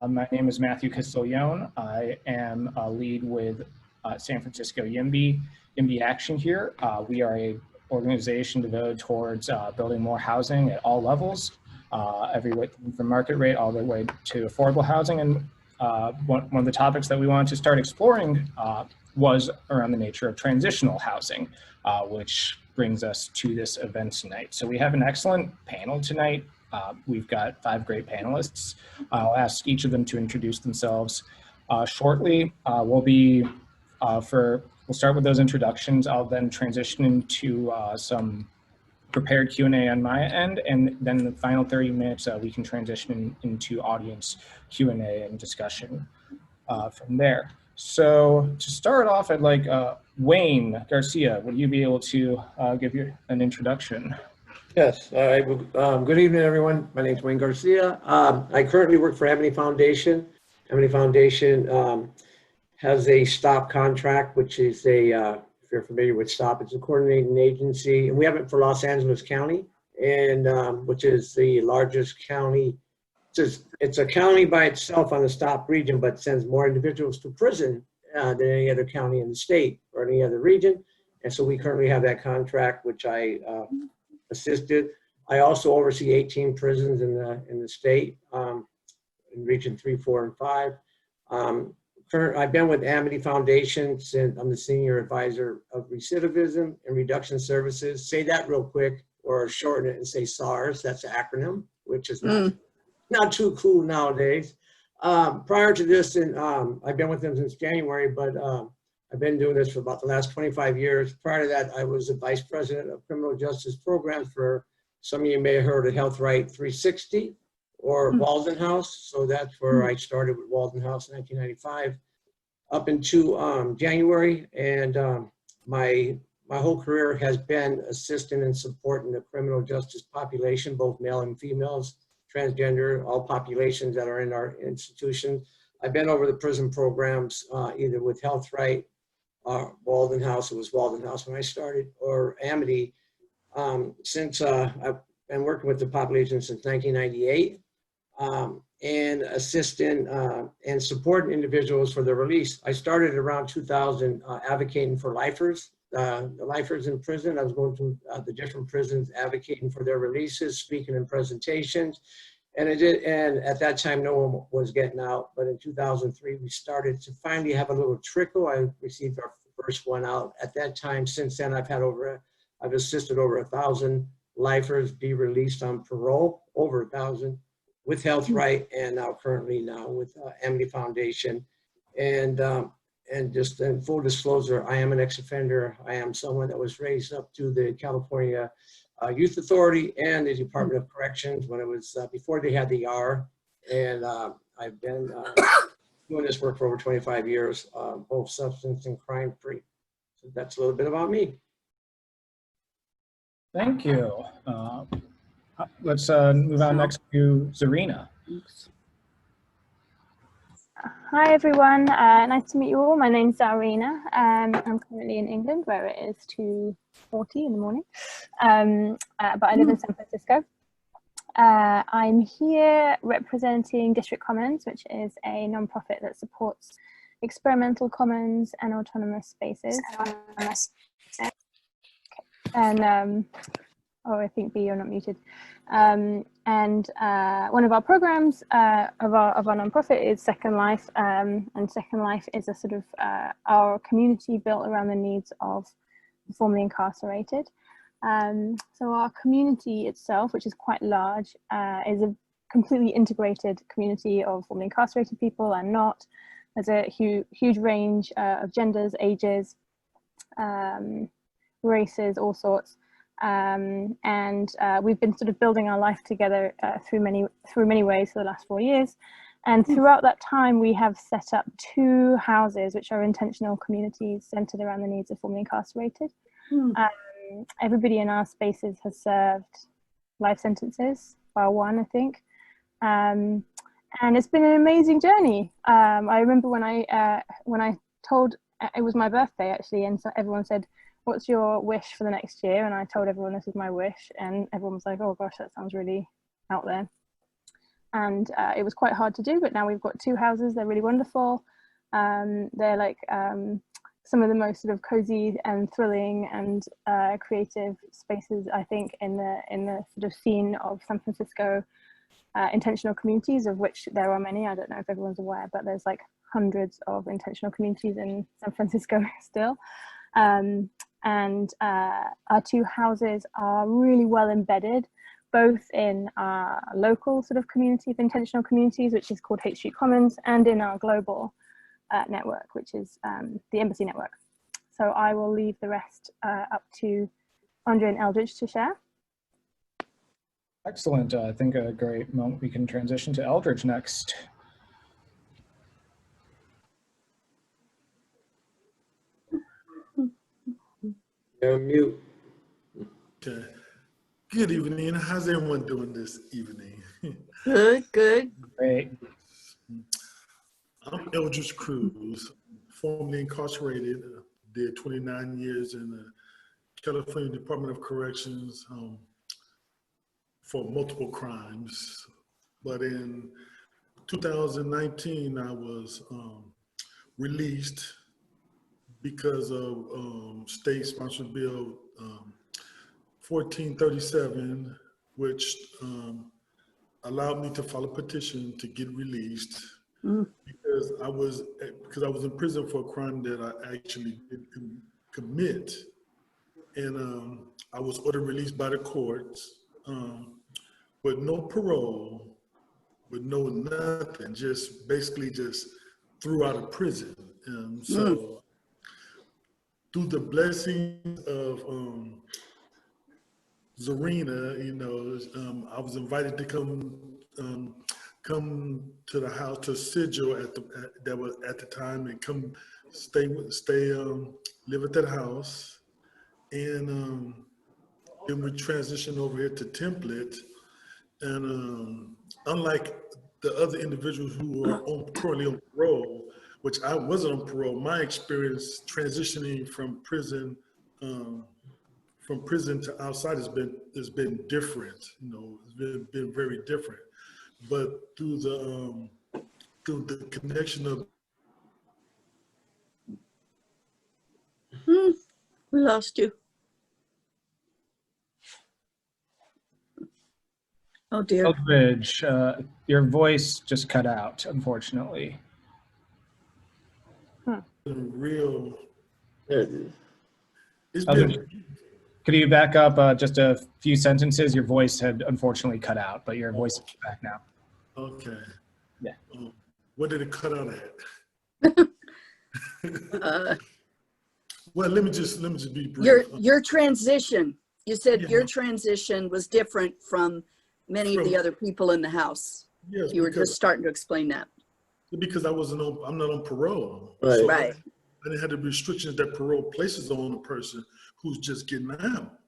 My name is Matthew Castiglione. I am a lead with San Francisco YIMBY Action here. We are a organization devoted towards building more housing at all levels, everywhere from market rate all the way to affordable housing. And one of the topics that we wanted to start exploring was around the nature of transitional housing, which brings us to this event tonight. So we have an excellent panel tonight. We've got 5 great panelists. I'll ask each of them to introduce themselves shortly. We'll start with those introductions. I'll then transition into some prepared Q&A on my end, and then in the final 30 minutes, we can transition into audience Q&A and discussion from there. So to start off, I'd like Wayne Garcia, would you be able to give you an introduction? Yes. Good evening, everyone. My name is Wayne Garcia. I currently work for Amity Foundation. Amity Foundation has a STOP contract, which is if you're familiar with STOP, it's a coordinating agency, and we have it for Los Angeles County, and which is the largest county. It's a county by itself on the STOP region, but sends more individuals to prison than any other county in the state or any other region. And so we currently have that contract, which I assisted. I also oversee 18 prisons in the state, in region 3, 4, and 5. I've been with Amity Foundation since I'm the senior advisor of Recidivism and Reduction Services. Say that real quick, or shorten it and say SARS. That's the acronym, which is not too cool nowadays. Prior to this, and I've been with them since January, but I've been doing this for about the last 25 years. Prior to that, I was a vice president of criminal justice programs for, some of you may have heard of Health Right 360 or Walden House. So that's where I started with Walden House in 1995 up into January. And my whole career has been assisting and supporting the criminal justice population, both male and females, transgender, all populations that are in our institution. I've been over the prison programs, either with Health Right, Walden House, it was Walden House when I started, or Amity, since I've been working with the population since 1998, and assisting and supporting individuals for their release. I started around 2000 advocating for lifers, the lifers in prison. I was going to the different prisons advocating for their releases, speaking in presentations. And at that time, no one was getting out. But in 2003, we started to finally have a little trickle. I received our first one out. At that time, since then, I've assisted over 1,000 lifers be released on parole, over 1,000, with Health Right, and now currently with Amity Foundation. And just in full disclosure, I am an ex-offender. I am someone that was raised up to the California Youth Authority and the Department of Corrections when it was before they had the R. And I've been doing this work for over 25 years, both substance and crime free. So that's a little bit about me. Thank you. Let's move on next to Zarinah. Hi everyone, nice to meet you all. My name's Zarinah. I'm currently in England where it is 2:40 in the morning, but I live in San Francisco. I'm here representing District Commons, which is a non-profit that supports experimental commons and autonomous spaces. And oh, I think B, you're not muted. And one of our programs of our nonprofit is Second Life, and Second Life is a sort of our community built around the needs of the formerly incarcerated. So our community itself, which is quite large, is a completely integrated community of formerly incarcerated people and not. There's a huge range of genders, ages, races, all sorts. And we've been sort of building our life together through many ways for the last 4 years. And throughout that time, we have set up 2 houses, which are intentional communities centered around the needs of formerly incarcerated. Everybody in our spaces has served life sentences, bar 1, I think. And it's been an amazing journey. I remember when I told, it was my birthday actually, and so everyone said, "What's your wish for the next year?" And I told everyone this is my wish, and everyone was like, "Oh gosh, that sounds really out there." and it was quite hard to do, but now we've got 2 houses. They're really wonderful. They're like some of the most sort of cozy and thrilling and creative spaces, I think, in the sort of scene of San Francisco intentional communities, of which there are many. I don't know if everyone's aware, but there's like hundreds of intentional communities in San Francisco still. And our 2 houses are really well embedded, both in our local sort of community of intentional communities, which is called Haight Street Commons, and in our global network, which is the Embassy Network. So I will leave the rest up to Ondra and Eldridge to share. Excellent. I think a great moment we can transition to Eldridge next. You're mute. Okay. Good evening. How's everyone doing this evening? Good, good. Great. I'm Eldridge Cruz, formerly incarcerated, did 29 years in the California Department of Corrections for multiple crimes. But in 2019, I was released because of state-sponsored bill 1437, which allowed me to file a petition to get released because I was in prison for a crime that I actually didn't commit, and I was ordered released by the courts with no parole, with no nothing, just basically just threw out of prison. So through the blessings of Zarinah, you know, I was invited to come to the house, to Sigil that was at the time, and come stay live at that house, and then we transitioned over here to Template, and unlike the other individuals who are currently on parole, which I wasn't on parole, my experience transitioning from prison to outside has been different. You know, it's been very different. But through the connection of We lost you. Oh dear. Eldridge, your voice just cut out, unfortunately. real, There it is. it's Eldridge, been, could you back up just a few sentences? Your voice had unfortunately cut out, but your voice is back now. okay. Yeah. What did it cut out at? Well, let me just be brief. Your transition, you said Yeah. your transition was different from many of the other people in the house. Yes, You were because just starting to explain that. I'm not on parole. Right. So Right. I didn't have the restrictions that parole places on a person who's just getting out.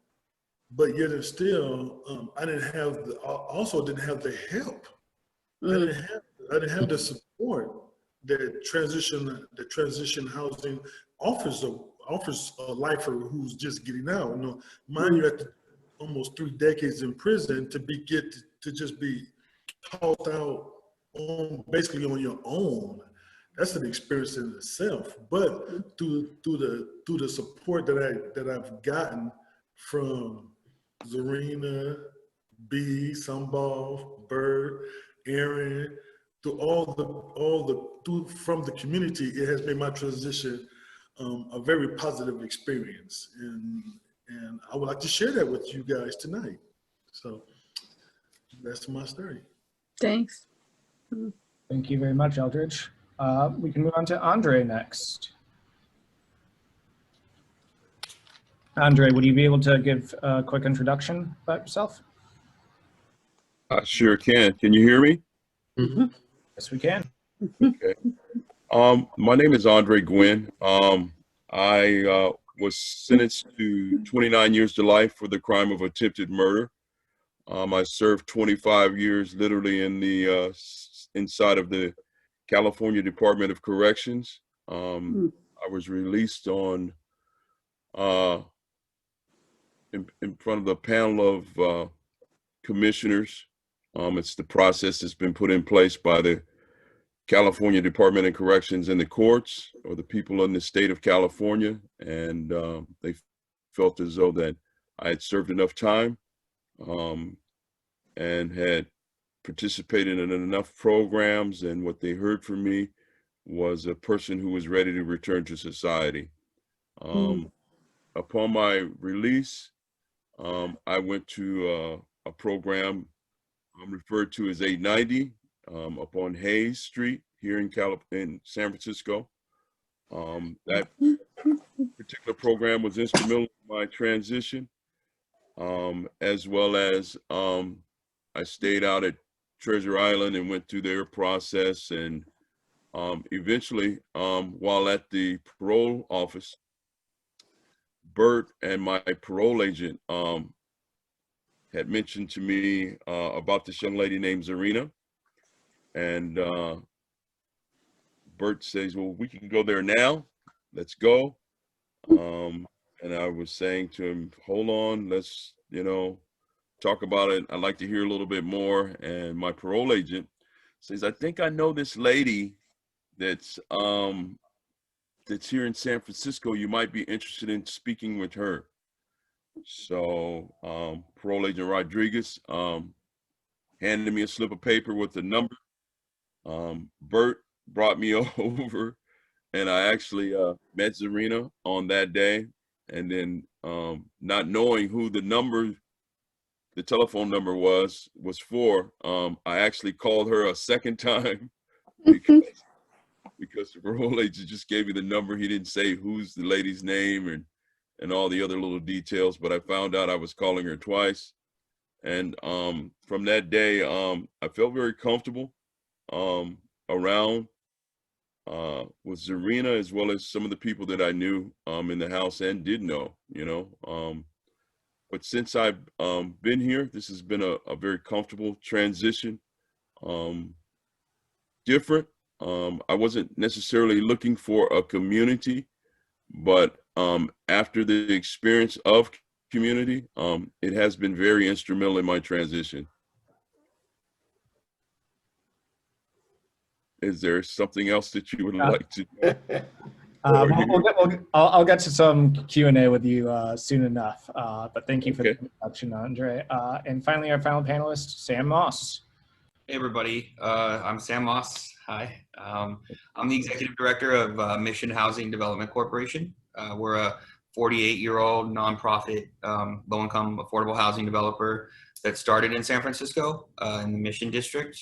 But yet and still, I also didn't have the help. I didn't have the support that transition housing offers a lifer who's just getting out. You know, mind you, after almost 3 decades in prison, to just be tossed out basically on your own. That's an experience in itself. But through the support that I've gotten from Zarinah, B, Sambal, Bird, Aaron, from the community, it has made my transition a very positive experience, and I would like to share that with you guys tonight. So that's my story. Thanks. Thank you very much, Eldridge. We can move on to Andre next. Andre, would you be able to give a quick introduction about yourself? I sure can. Can you hear me? Yes, we can. Okay. My name is Andre Gwinn. I was sentenced to 29 years to life for the crime of attempted murder. I served 25 years literally in the inside of the California Department of Corrections. I was released on in front of the panel of commissioners It's the process that's been put in place by the California Department of Corrections and the courts, or the people in the state of California, and they felt as though that I had served enough time and had participated in enough programs, and what they heard from me was a person who was ready to return to society. Upon my release, I went to a program referred to as 890 up on Hayes Street here in San Francisco. That particular program was instrumental in my transition, as well as I stayed out at Treasure Island and went through their process, and eventually, while at the parole office, Bert and my parole agent had mentioned to me about this young lady named Zarinah, and Bert says, well, we can go there now, let's go. And I was saying to him, hold on, let's, talk about it. I'd like to hear a little bit more. And my parole agent says, I think I know this lady that's here in San Francisco. You might be interested in speaking with her. So parole agent Rodriguez handed me a slip of paper with the number. Bert brought me over, and I actually met Zarinah on that day. And then not knowing who the telephone number was for, I actually called her a second time because the parole agent just gave me the number. He didn't say who's the lady's name and all the other little details, but I found out I was calling her twice. And from that day, I felt very comfortable around with Zarinah, as well as some of the people that I knew in the house and did know, but since I've been here, this has been a very comfortable transition. Different. I wasn't necessarily looking for a community, but after the experience of community, it has been very instrumental in my transition. Is there something else that you would like to know? I'll get to some Q&A with you soon enough, but thank you for the introduction, Andre. And finally, our final panelist, Sam Moss. Hey, everybody. I'm Sam Moss. Hi. I'm the executive director of Mission Housing Development Corporation. We're a 48-year-old nonprofit low-income affordable housing developer that started in San Francisco in the Mission District.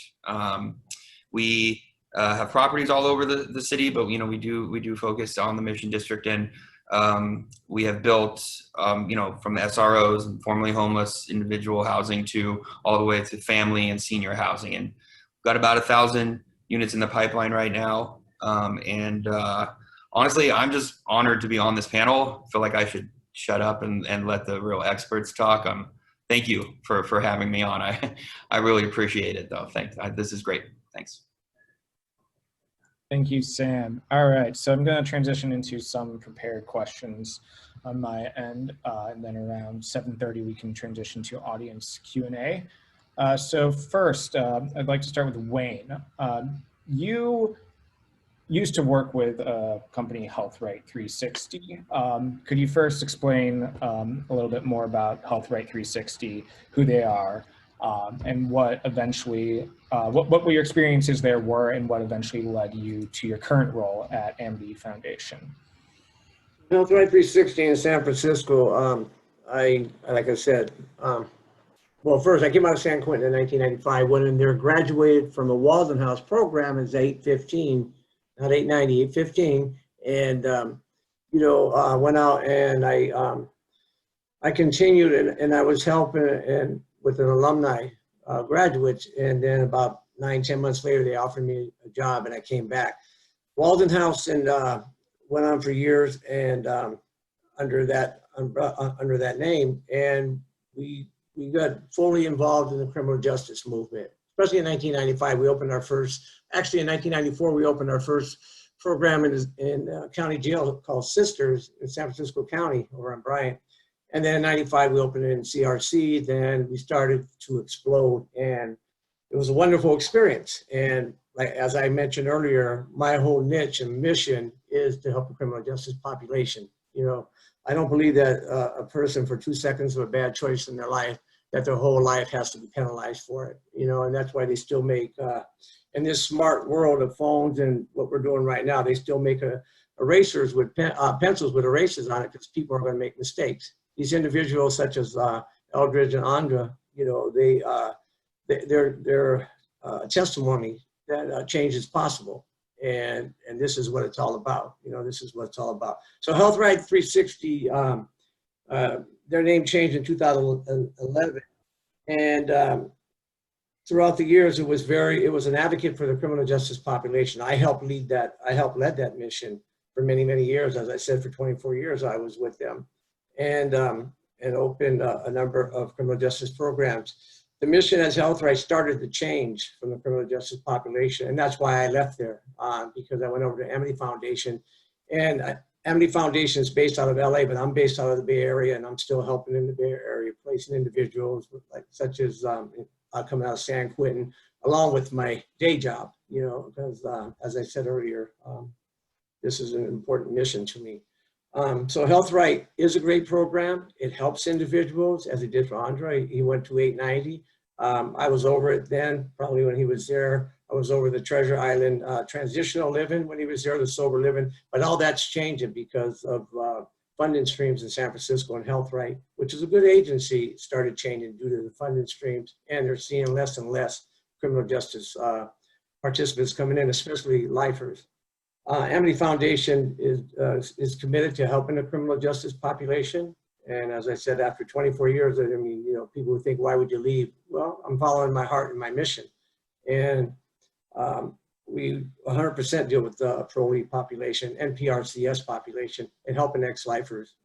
We have properties all over the city, but we do focus on the Mission District, and we have built from the SROs and formerly homeless individual housing to all the way to family and senior housing, and we've got about 1,000 units in the pipeline right now. Honestly, I'm just honored to be on this panel. I feel like I should shut up and let the real experts talk. Thank you for having me on. I really appreciate it, though. Thanks. This is great. Thanks. Thank you, Sam. All right, so I'm going to transition into some prepared questions on my end, and then around 7:30 we can transition to audience Q&A. So first, I'd like to start with Wayne. You used to work with a company, HealthRight 360. Could you first explain a little bit more about HealthRight 360, who they are, and what eventually, what your experiences there were, and what eventually led you to your current role at Amity Foundation? HealthRight 360 in San Francisco, like I said, well, first, I came out of San Quentin in 1995, went in there, graduated from a Walden House program as 815, not 890, 815, and, went out and I continued and I was helping with an alumni graduates, and then about 9-10 months later, they offered me a job and I came back. Walden House and went on for years and under that name, and we got fully involved in the criminal justice movement, especially in 1995. We opened our first, actually in 1994, we opened our first program in county jail called Sisters in San Francisco County over on Bryant. And then in 95, we opened it in CRC. Then we started to explode. And was a wonderful experience. And like, as I mentioned earlier, my whole niche and mission is to help the criminal justice population. You know, I don't believe that a person for 2 seconds of a bad choice in their life, that their whole life has to be penalized for it, you know, and that's why they still make, in this smart world of phones and what we're doing right now, they still make erasers with pencils with erasers on it because people are going to make mistakes. These individuals such as Eldridge and Ondra, you know, they're testimony that change is possible. And this is what it's all about. You know, this is what it's all about. So Health Right 360, their name changed in 2011. And throughout the years, it was an advocate for the criminal justice population. I helped lead that mission for many, many years. As I said, for 24 years, I was with them and opened a number of criminal justice programs. The mission as Health Right started to change from the criminal justice population. And that's why I left there, because I went over to Amity Foundation. And Amity Foundation is based out of LA, but I'm based out of the Bay Area, and I'm still helping in the Bay Area, placing individuals such as coming out of San Quentin, along with my day job, you know, because as I said earlier, this is an important mission to me. So Health Right is a great program. It helps individuals, as it did for Ondra. He went to 890. I was over it then, probably when he was there. I was over the Treasure Island transitional living when he was there, the sober living. But all that's changing because of funding streams in San Francisco and Health Right, which is a good agency, started changing due to the funding streams. And they're seeing less and less criminal justice participants coming in, especially lifers. Amity Foundation is committed to helping the criminal justice population. And as I said, after 24 years, I mean, you know, people would think, why would you leave? Well, I'm following my heart and my mission. And we 100% deal with the parolee population and PRCS population and helping ex-lifers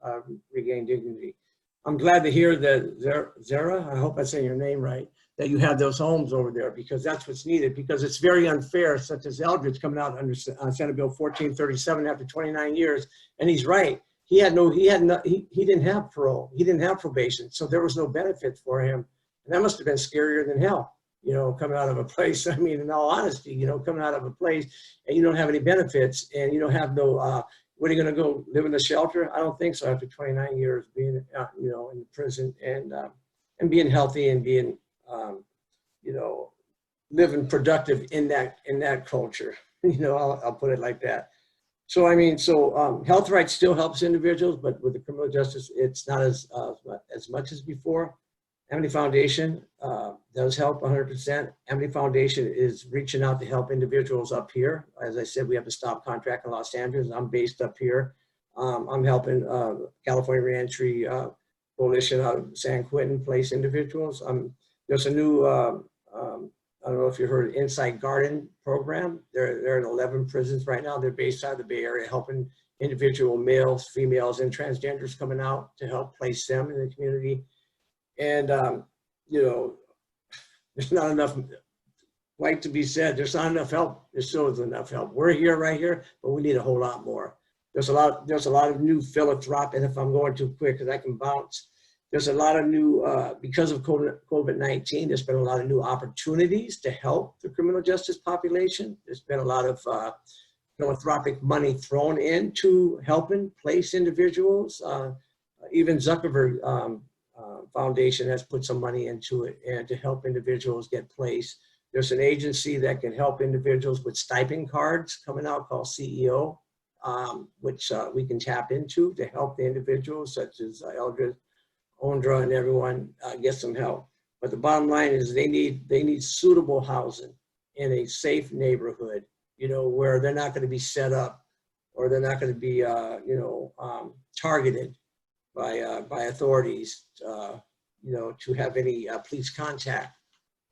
regain dignity. I'm glad to hear that, Zara, I hope I say your name right, that you have those homes over there, because that's what's needed, because it's very unfair, such as Eldridge coming out under Senate Bill 1437 after 29 years. And he's right. He didn't have parole. He didn't have probation. So there was no benefit for him. And that must have been scarier than hell, you know, coming out of a place. I mean, in all honesty, you know, coming out of a place and you don't have any benefits and you don't have no, what are you going to go live in a shelter? I don't think so. After 29 years being, you know, in prison and being healthy and being, you know, living productive in that culture, you know, I'll put it like that. So, I mean, Health Right still helps individuals, but with the criminal justice, it's not as much as before. Amity Foundation does help 100%. Amity Foundation is reaching out to help individuals up here. As I said, we have a stop contract in Los Angeles. I'm based up here. I'm helping California Reentry Coalition out of San Quentin place individuals. There's a new, I don't know if you heard of Inside Garden program. They're in 11 prisons right now. They're based out of the Bay Area, helping individual males, females, and transgenders coming out to help place them in the community. And, you know, there's not enough, like to be said, there's not enough help. There still isn't enough help. We're here right here, but we need a whole lot more. There's a lot of new philanthropy, and if I'm going too quick, because I can bounce. There's a lot of new, because of COVID-19, there's been a lot of new opportunities to help the criminal justice population. There's been a lot of philanthropic money thrown into helping place individuals. Even Zuckerberg Foundation has put some money into it and to help individuals get placed. There's an agency that can help individuals with stipend cards coming out called CEO, which we can tap into to help the individuals such as Eldridge, Ondra, and everyone get some help. But the bottom line is they need suitable housing in a safe neighborhood, you know, where they're not going to be set up or they're not going to be, you know, targeted by authorities, you know, to have any police contact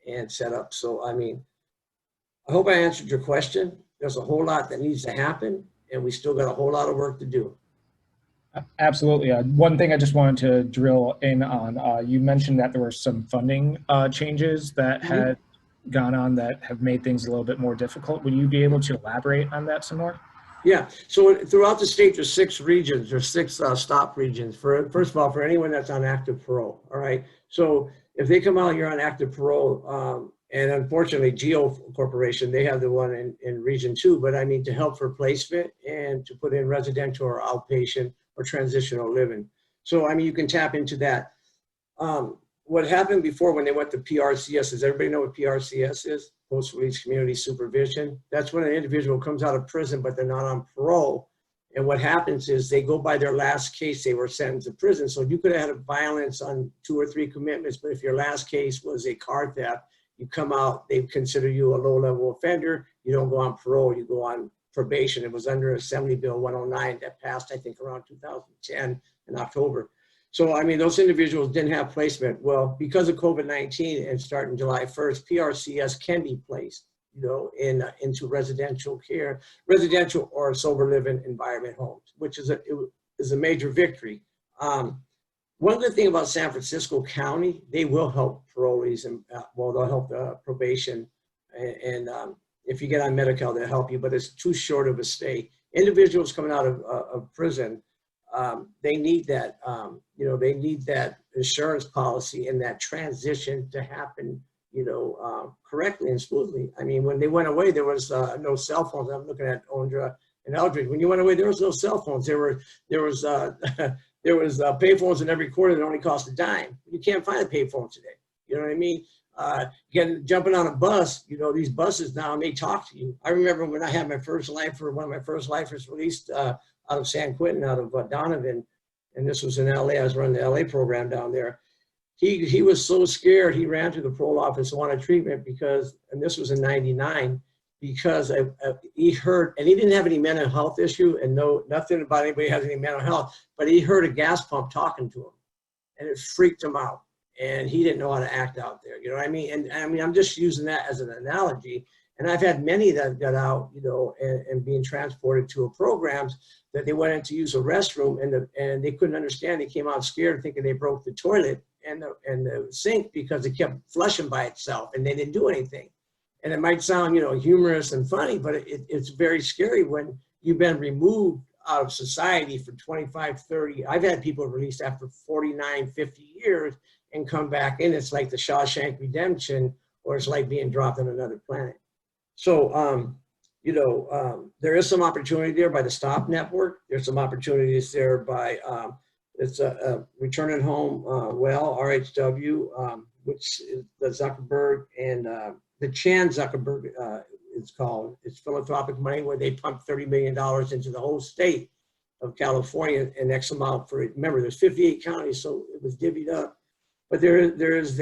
and set up. So, I mean, I hope I answered your question. There's a whole lot that needs to happen, and we still got a whole lot of work to do. Absolutely. One thing I just wanted to drill in on, you mentioned that there were some funding changes that had gone on that have made things a little bit more difficult. Would you be able to elaborate on that some more? Yeah, so throughout the state, there's 6 regions, there's 6 stop regions. First of all, for anyone that's on active parole, all right? So if they come out, you're on active parole, And unfortunately, Geo Corporation, they have the one in Region 2, but I mean to help for placement and to put in residential or outpatient or transitional living. So, I mean, you can tap into that. What happened before when they went to PRCS, does everybody know what PRCS is? Post-release community supervision. That's when an individual comes out of prison, but they're not on parole. And what happens is they go by their last case, they were sentenced to prison. So you could have had violence on 2 or 3 commitments, but if your last case was a car theft, you come out, they consider you a low-level offender. You don't go on parole, you go on probation. It was under Assembly Bill 109 that passed, I think, around 2010 in October. So, I mean, those individuals didn't have placement. Well, because of COVID-19 and starting July 1st, PRCS can be placed, you know, into residential care, residential or sober living environment homes, which is a major victory. One good thing about San Francisco County, they will help parolees and, well, they'll help the probation. And if you get on Medi-Cal, they'll help you, but it's too short of a stay. Individuals coming out of prison, they need that, you know, they need that insurance policy and that transition to happen, you know, correctly and smoothly. I mean, when they went away, there was no cell phones. I'm looking at Ondra and Eldridge. When you went away, there was no cell phones. There was payphones in every corner that only cost a dime. You can't find a payphone today. You know what I mean? Jumping on a bus, you know, these buses now, and they talk to you. I remember when I had my first lifer, one of my first lifers released out of San Quentin, out of Donovan, and this was in LA. I was running the LA program down there. He was so scared, he ran to the parole office and wanted treatment because, and this was in '99, because he heard, and he didn't have any mental health issue and nothing about anybody has any mental health, but he heard a gas pump talking to him and it freaked him out and he didn't know how to act out there. You know what I mean? And I mean, I'm just using that as an analogy. And I've had many that got out, you know, and being transported to a programs that they went in to use a restroom and they couldn't understand. They came out scared thinking they broke the toilet and the sink because it kept flushing by itself and they didn't do anything. And it might sound, you know, humorous and funny, but it's very scary when you've been removed out of society for 25, 30. I've had people released after 49, 50 years and come back in. It's like the Shawshank Redemption, or it's like being dropped on another planet. So, you know, there is some opportunity there by the STOP network. There's some opportunities there by, it's a Returning Home Well, RHW, which is the Zuckerberg and the Chan Zuckerberg, it's called. It's philanthropic money where they pump $30 million into the whole state of California and X amount for it. Remember, there's 58 counties, so it was divvied up. But there's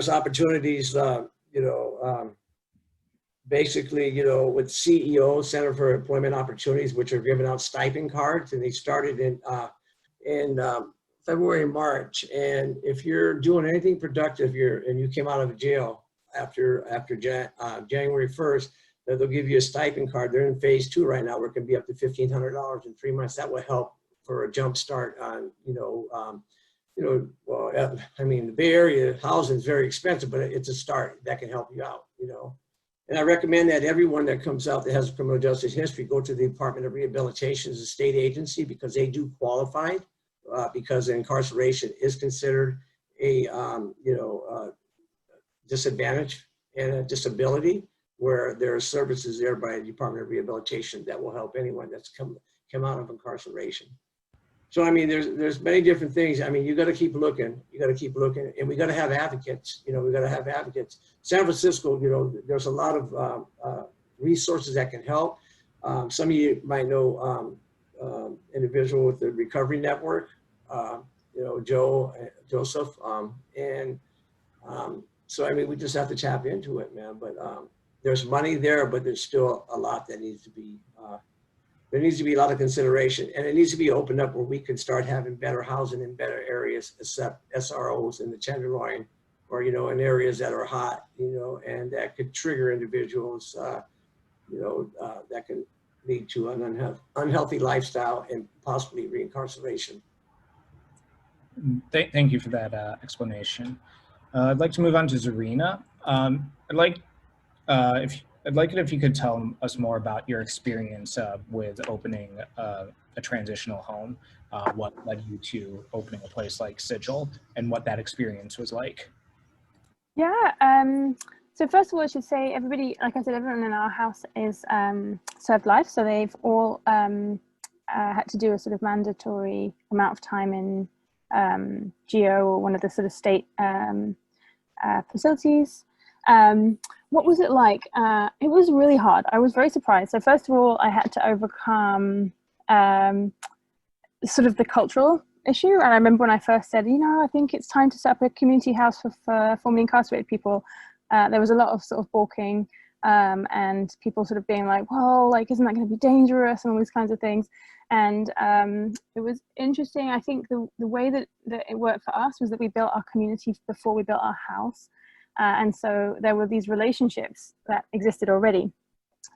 opportunities, you know, basically, you know, with CEO, Center for Employment Opportunities, which are giving out stipend cards, and they started in February and March. And if you're doing anything productive, and you came out of jail after January 1st, they'll give you a stipend card. They're in phase 2 right now, where it can be up to $1,500 in 3 months. That will help for a jump start on, well, I mean, the Bay Area housing is very expensive, but it's a start that can help you out, you know. And I recommend that everyone that comes out that has a criminal justice history go to the Department of Rehabilitation as a state agency, because they do qualify, because incarceration is considered a, disadvantage and a disability, where there are services there by the Department of Rehabilitation that will help anyone that's come out of incarceration. So, I mean, there's many different things. I mean, you got to keep looking. You got to keep looking, and we got to have advocates. You know, we got to have advocates. San Francisco, you know, there's a lot of resources that can help. Some of you might know individual with the Recovery Network. You know, Joseph, so I mean, we just have to tap into it, man. But there's money there, but there's still a lot that needs to be. There needs to be a lot of consideration, and it needs to be opened up where we can start having better housing in better areas, except SROs in the Tenderloin, or, you know, in areas that are hot, you know, and that could trigger individuals, that can lead to an unhealthy lifestyle and possibly reincarceration. Thank you for that explanation. I'd like to move on to Zarinah. I'd like it if you could tell us more about your experience with opening a transitional home, what led you to opening a place like Sigil, and what that experience was like. Yeah. So first of all, I should say everybody, like I said, everyone in our house is served life. So they've all had to do a sort of mandatory amount of time in GEO or one of the sort of state facilities. What was it like? It was really hard. I was very surprised. So first of all, I had to overcome sort of the cultural issue. And I remember when I first said, you know, I think it's time to set up a community house for formerly incarcerated people. There was a lot of sort of balking and people sort of being like, well, like, isn't that going to be dangerous and all these kinds of things. And it was interesting. I think the way that it worked for us was that we built our community before we built our house. And so there were these relationships that existed already.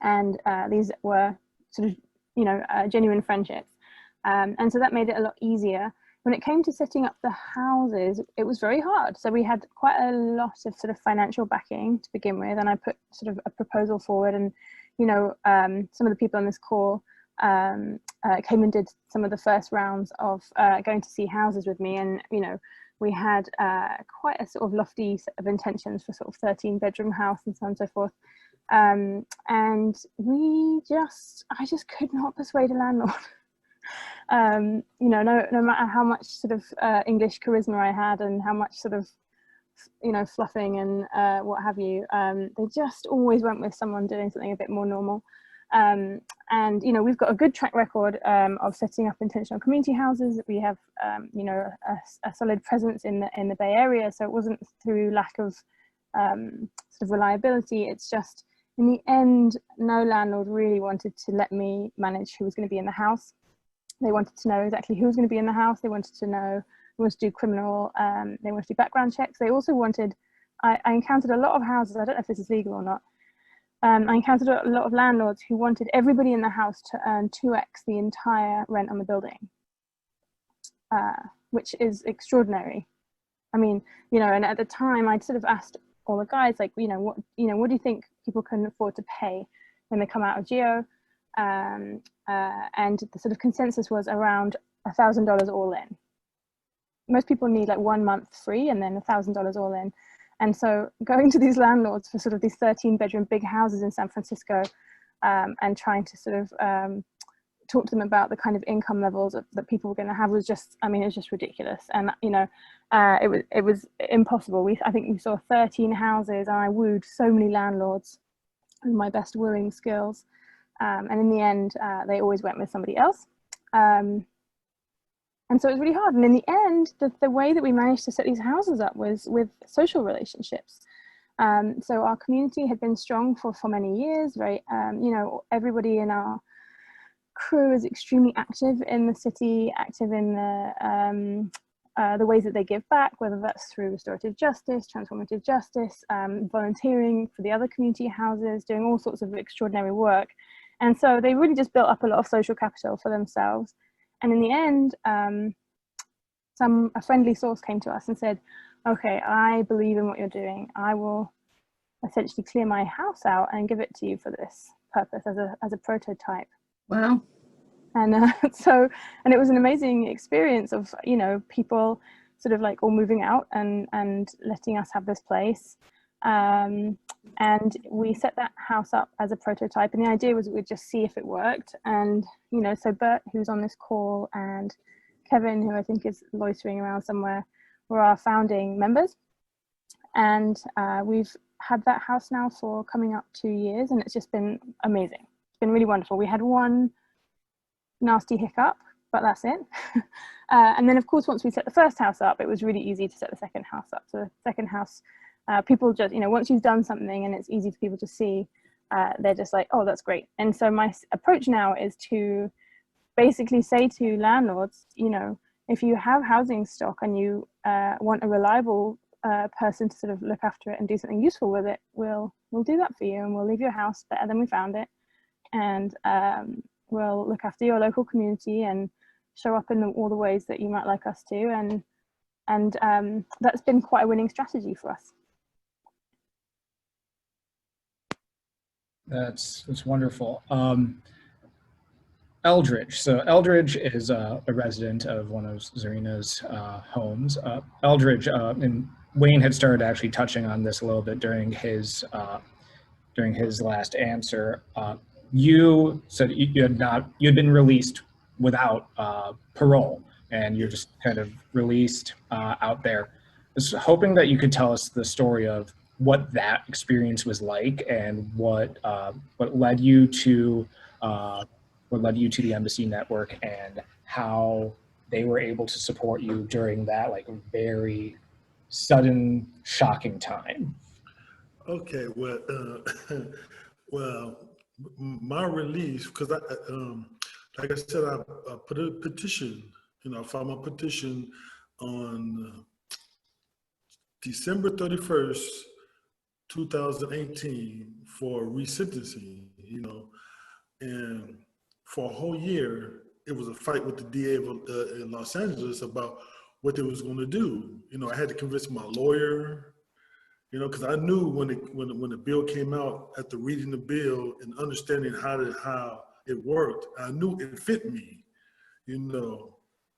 And these were sort of, you know, genuine friendships. And so that made it a lot easier. When it came to setting up the houses, it was very hard. So we had quite a lot of sort of financial backing to begin with. And I put sort of a proposal forward, and, you know, some of the people on this call came and did some of the first rounds of going to see houses with me. And, you know, we had quite a sort of lofty set of intentions for sort of 13-bedroom house and so on and so forth. And I just could not persuade a landlord. You know, no matter how much sort of English charisma I had and how much sort of, you know, fluffing and what have you, they just always went with someone doing something a bit more normal. And, you know, we've got a good track record of setting up intentional community houses. We have, you know, a solid presence in the Bay Area. So it wasn't through lack of sort of reliability. It's just, in the end, no landlord really wanted to let me manage who was going to be in the house. They wanted to know exactly who was going to be in the house. They wanted to know, they wanted to do criminal, they wanted to do background checks. They also wanted, I encountered a lot of houses, I don't know if this is legal or not. I encountered a lot of landlords who wanted everybody in the house to earn 2x the entire rent on the building, which is extraordinary. I mean, you know, and at the time I'd sort of asked all the guys, like, what do you think people can afford to pay when they come out of GEO? And the sort of consensus was around $1,000 all in. Most people need like 1 month free and then $1,000 all in. And so going to these landlords for sort of these 13-bedroom big houses in San Francisco and trying to sort of talk to them about the kind of income levels that people were going to have was just, I mean, it was just ridiculous. And, you know, it was impossible. I think we saw 13 houses, and I wooed so many landlords with my best wooing skills. And in the end, they always went with somebody else. And so it was really hard. And in the end, the way that we managed to set these houses up was with social relationships. So our community had been strong for many years, right? You know, everybody in our crew is extremely active in the city, active in the ways that they give back, whether that's through restorative justice, transformative justice, volunteering for the other community houses, doing all sorts of extraordinary work. And so they really just built up a lot of social capital for themselves. And in the end, a friendly source came to us and said, okay, I believe in what you're doing. I will essentially clear my house out and give it to you for this purpose as a prototype. Wow. And and it was an amazing experience of, you know, people sort of like all moving out and letting us have this place. And we set that house up as a prototype, and the idea was we'd just see if it worked. And, you know, so Bert, who's on this call, and Kevin, who I think is loitering around somewhere, were our founding members. And we've had that house now for coming up 2 years, and it's just been amazing. It's been really wonderful. We had one nasty hiccup, but that's it. And then, of course, once we set the first house up, it was really easy to set the second house up. So the second house, people just, you know, once you've done something and it's easy for people to see, they're just like, oh, that's great. And so my approach now is to basically say to landlords, you know, if you have housing stock and you want a reliable person to sort of look after it and do something useful with it, we'll do that for you, and we'll leave your house better than we found it. And we'll look after your local community and show up in all the ways that you might like us to. And that's been quite a winning strategy for us. That's wonderful. Eldridge. So Eldridge is a resident of one of Zarinah's homes. Eldridge, in Wayne had started actually touching on this a little bit during his last answer. You said you had been released without parole, and you're just kind of released out there. I was hoping that you could tell us the story of what that experience was like and what led you to the Embassy Network, and how they were able to support you during that like very sudden, shocking time. Okay, well, well, my release, because like I said, I put a petition, I filed my petition on December 31st, 2018 for resentencing, and for a whole year, it was a fight with the DA in Los Angeles about what they was going to do. I had to convince my lawyer, because I knew when the bill came out, after reading the bill and understanding how it worked, I knew it fit me,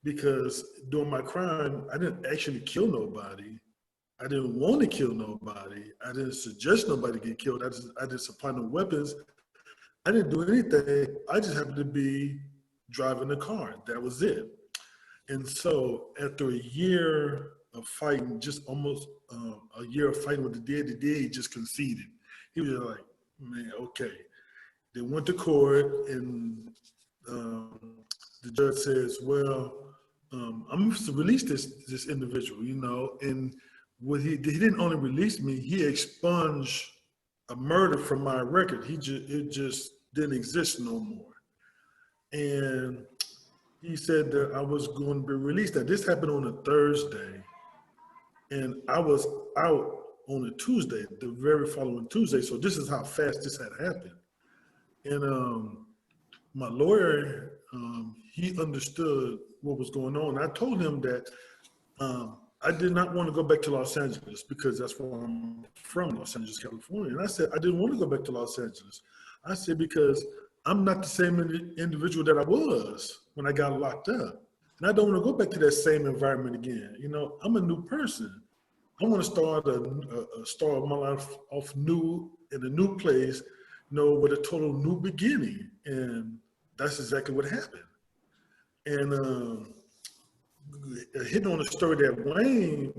because during my crime, I didn't actually kill nobody. I didn't want to kill nobody. I didn't suggest nobody get killed. I didn't supply no weapons. I didn't do anything. I just happened to be driving the car. That was it. And so after a year of fighting, just almost a year of fighting with the DA just conceded. He was like, man, okay. They went to court, and the judge says, well, I'm supposed to release this individual, and he didn't only release me, he expunged a murder from my record. It just didn't exist no more. And he said that I was going to be released. Now, this happened on a Thursday, and I was out on a Tuesday, the very following Tuesday. So this is how fast this had happened. And my lawyer, he understood what was going on. I told him that I did not want to go back to Los Angeles, because that's where I'm from, Los Angeles, California. And I said, I didn't want to go back to Los Angeles. I said, because I'm not the same individual that I was when I got locked up. And I don't want to go back to that same environment again. I'm a new person. I want to start my life off new in a new place, with a total new beginning. And that's exactly what happened. And hitting on the story that Wayne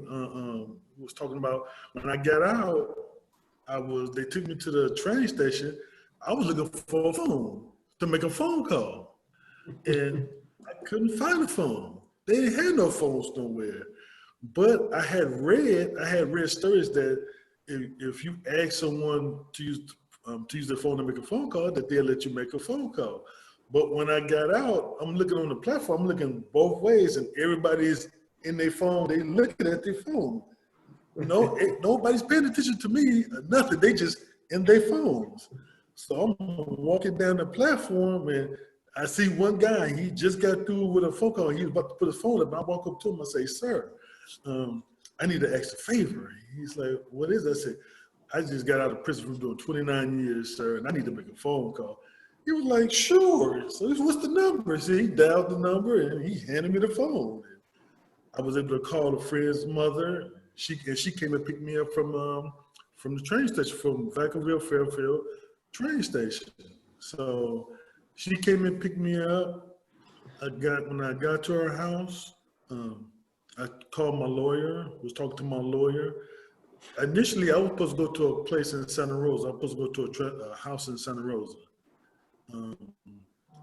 was talking about, when I got out, they took me to the train station. I was looking for a phone to make a phone call, and I couldn't find a phone. They didn't have no phones nowhere. But I had read stories that if you ask someone to use their phone to make a phone call, that they'll let you make a phone call. But when I got out, I'm looking on the platform, I'm looking both ways, and everybody's in their phone. They looking at their phone. Nobody's paying attention to me or nothing. They just in their phones. So I'm walking down the platform, and I see one guy. He just got through with a phone call. He was about to put his phone up, and I walk up to him and say, "Sir, I need to ask a favor." He's like, "What is it?" I said, "I just got out of prison from doing 29 years, sir, and I need to make a phone call." He was like, "Sure." So what's the number? So he dialed the number, and he handed me the phone. I was able to call a friend's mother. She came and picked me up from the train station, from Vacaville Fairfield train station. So she came and picked me up. When I got to her house, I called my lawyer, was talking to my lawyer. Initially, I was supposed to go to a place in Santa Rosa. I was supposed to go to a house in Santa Rosa.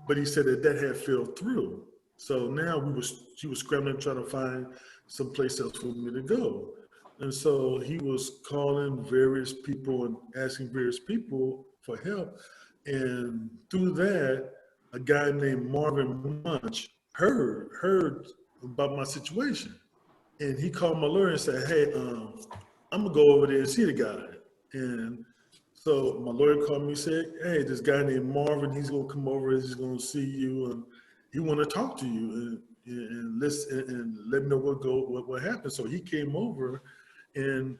But he said that had fell through. So now she was scrambling trying to find some place else for me to go. And so he was calling various people and asking various people for help. And through that, a guy named Marvin Munch heard about my situation. And he called my lawyer and said, "Hey, I'm gonna go over there and see the guy." And so my lawyer called me and said, "Hey, this guy named Marvin, he's gonna come over, he's gonna see you, and he wanna talk to you and listen and let me know what happened." So he came over, and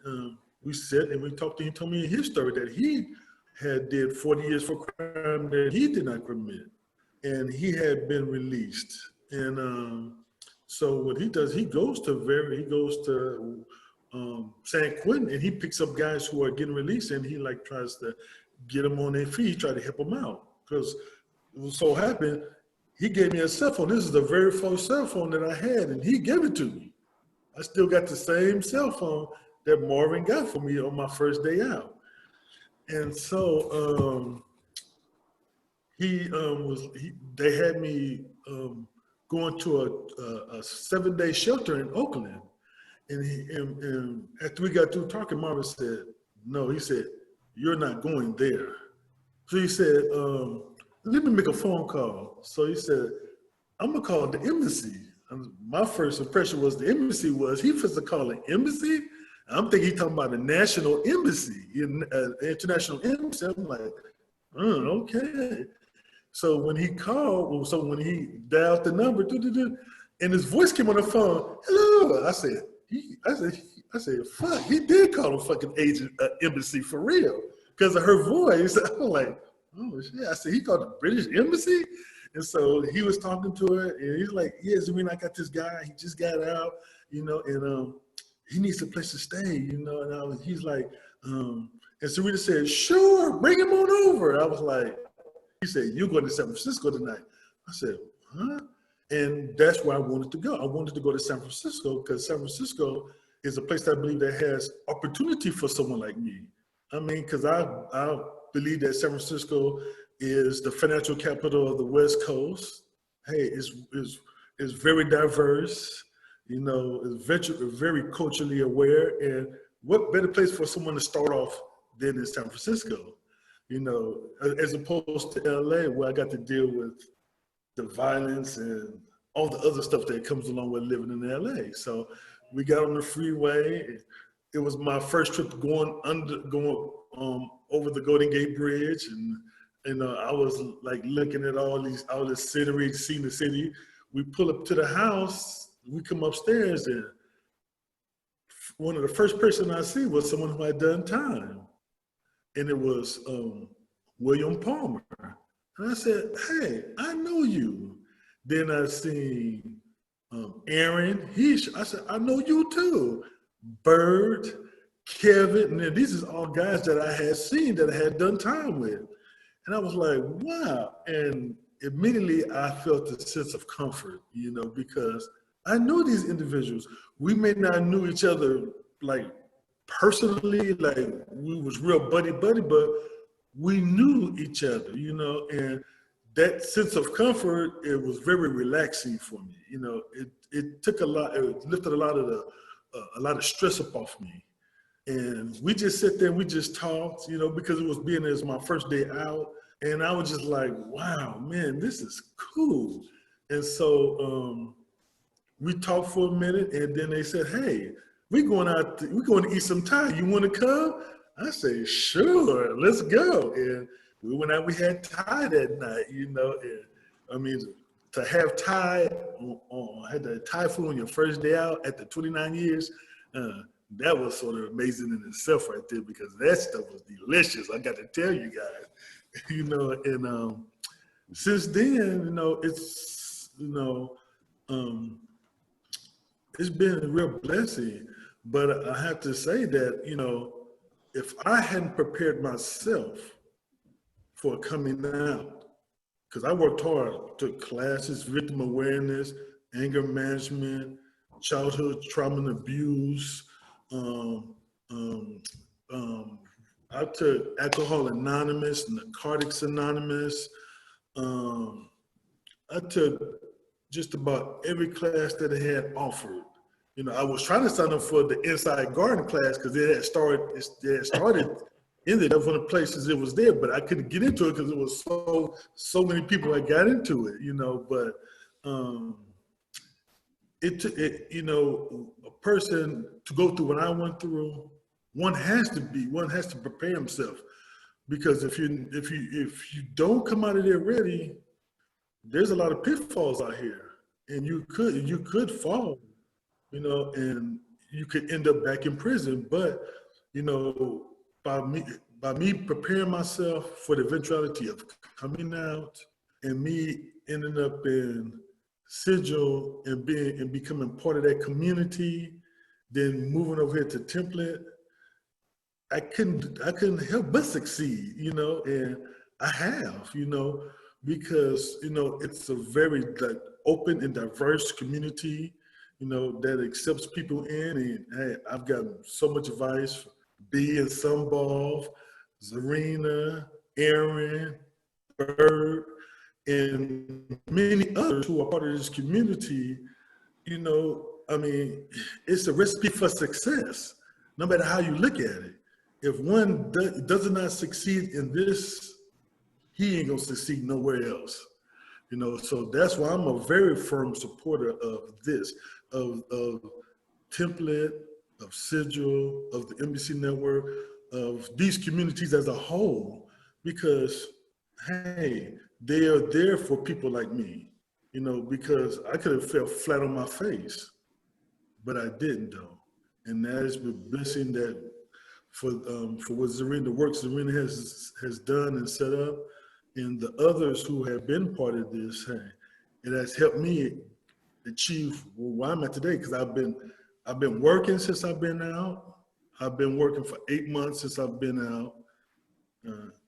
we sat and we talked to him. He told me his story that he had did 40 years for crime that he did not commit, and he had been released. And so what he does, he goes to San Quentin, and he picks up guys who are getting released, and he like tries to get them on their feet, try to help them out. Because it so happened, he gave me a cell phone. This is the very first cell phone that I had, and he gave it to me. I still got the same cell phone that Marvin got for me on my first day out. And so they had me going to a 7-day shelter in Oakland. And after we got through talking, Marvin said, no, he said, you're not going there. So he said, let me make a phone call. So he said, I'm gonna call the embassy. My first impression was the embassy was, he supposed to call an embassy? I'm thinking he's talking about a national embassy, international embassy. I'm like, okay. So when he called, so when he dialed the number, and his voice came on the phone, hello. I said, fuck, he did call a fucking agent, embassy for real. Because of her voice, I was like, oh shit. I said, he called the British embassy? And so he was talking to her, and he's like, yeah, Zarinah, I got this guy, he just got out, and he needs a place to stay, and he's like, and Zarinah said, sure, bring him on over. I was like, he said, you're going to San Francisco tonight. I said, huh? And that's where I wanted to go. I wanted to go to San Francisco because San Francisco is a place that I believe that has opportunity for someone like me. I mean, because I believe that San Francisco is the financial capital of the West Coast. Hey, it's very diverse, it's very culturally aware. And what better place for someone to start off than in San Francisco? As opposed to LA, where I got to deal with the violence and all the other stuff that comes along with living in LA. So we got on the freeway. It was my first trip going over the Golden Gate Bridge, and I was like looking at all this scenery, seeing the city. We pull up to the house, we come upstairs, and one of the first person I see was someone who had done time. And it was William Palmer. And I said, hey, I know you. Then I seen Aaron. I said, I know you too. Bird, Kevin, and these is all guys that I had seen that I had done time with. And I was like, wow. And immediately I felt a sense of comfort, because I knew these individuals. We may not knew each other like personally, like we was real buddy, but we knew each other, and that sense of comfort, it was very relaxing for me. It took a lot, it lifted a lot of stress up off me. And we just sit there and we just talked, because it was being as my first day out. And I was just like, wow, man, this is cool. And so we talked for a minute, and then they said, hey, we're going to eat some Thai. You want to come? I said, sure, let's go. And we went out, we had Thai that night, and I mean, to have Thai, had the Thai food on your first day out after 29 years, that was sort of amazing in itself right there, because that stuff was delicious. I got to tell you guys, and since then, it's been a real blessing. But I have to say that, if I hadn't prepared myself for coming out, because I worked hard, took classes, victim awareness, anger management, childhood trauma and abuse. I took Alcohol Anonymous, Narcotics Anonymous. I took just about every class that it had offered. I was trying to sign up for the Inside Garden class because it had started in there. That was one of the places it was there, but I couldn't get into it because it was so many people that got into it, but it took a person to go through what I went through. One has to prepare himself, because if you don't come out of there ready, there's a lot of pitfalls out here, and you could fall. And you could end up back in prison. But, by me preparing myself for the eventuality of coming out, and me ending up in Sigil and becoming part of that community, then moving over here to template, I couldn't help but succeed, you know, and I have, you know, because, you know, it's a very like open and diverse community, you know, that accepts people in. And hey, I've gotten so much advice, B and Sunball, Zarinah, Aaron, Bird, and many others who are part of this community. You know, I mean, it's a recipe for success, no matter how you look at it. If one does not succeed in this, he ain't gonna succeed nowhere else. You know, so that's why I'm a very firm supporter of this, of template, of Sigil, of the Embassy Network, of these communities as a whole, because hey, they are there for people like me. You know, because I could have fell flat on my face, but I didn't though. And that is the blessing that for what Zarinah, the work Zarinah has done and set up, and the others who have been part of this, hey, it has helped me achieve where I'm at today. Because I've been working since I've been out. I've been working for 8 months since I've been out.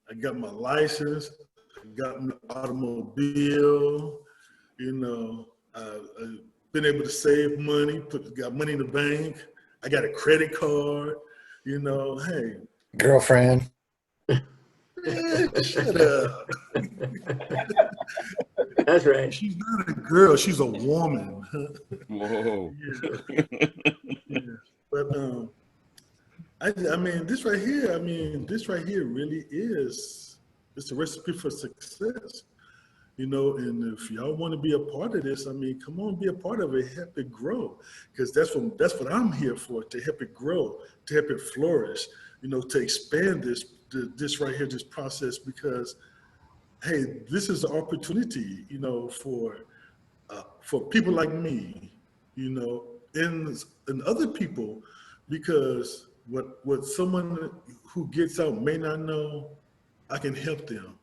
I got my license. I got my automobile. You know, I've been able to save money, got money in the bank. I got a credit card, you know, hey. Girlfriend. Shut up. That's right. She's not a girl, she's a woman. Whoa. Yeah. But I mean, this right here really is, it's a recipe for success. You know, and if y'all want to be a part of this, I mean, come on, be a part of it, help it grow. Because that's what I'm here for, to help it grow, to help it flourish, you know, to expand this right here, this process, because, hey, this is an opportunity, you know, for people like me, you know, and other people, because what someone who gets out may not know, I can help them,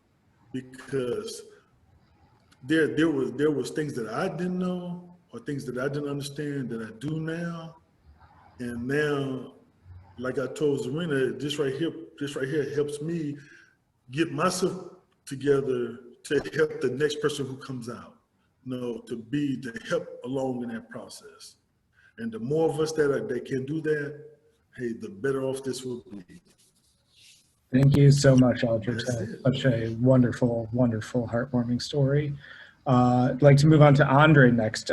because there was things that I didn't know, or things that I didn't understand that I do now. And now, like I told Zarinah, this right here helps me get myself together to help the next person who comes out, you know, to help along in that process. And the more of us that can do that, hey, the better off this will be. Thank you so much, Eldridge. That's it. Such a wonderful, wonderful, heartwarming story. I'd like to move on to Ondra next.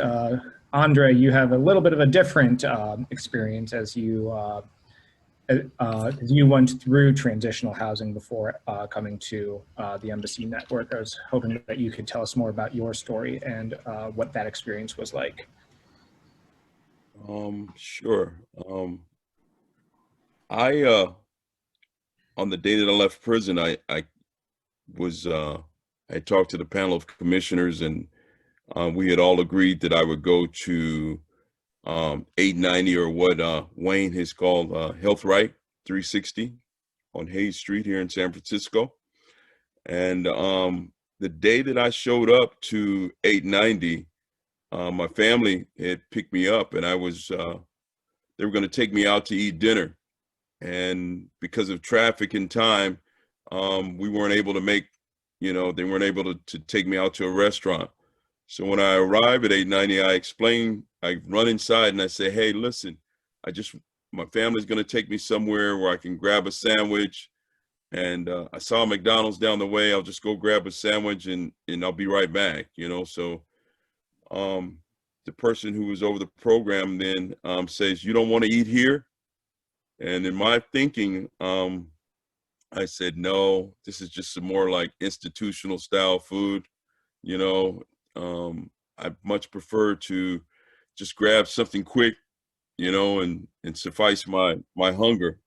Ondra, you have a little bit of a different experience as you went through transitional housing before coming to the Embassy Network. I was hoping that you could tell us more about your story and what that experience was like. Sure. On the day that I left prison, I talked to the panel of commissioners, and we had all agreed that I would go to 890, or what Wayne has called Health Right 360 on Haight Street here in San Francisco. And the day that I showed up to 890, my family had picked me up, and they were going to take me out to eat dinner. And because of traffic and time, we weren't able to they weren't able to take me out to a restaurant. So when I arrive at 890, I run inside and I say, hey, listen, my family's going to take me somewhere where I can grab a sandwich. And I saw McDonald's down the way. I'll just go grab a sandwich and I'll be right back, you know? So the person who was over the program then says, you don't want to eat here? And in my thinking, I said, no, this is just some more like institutional style food. You know, I much prefer to just grab something quick, you know, and suffice my hunger.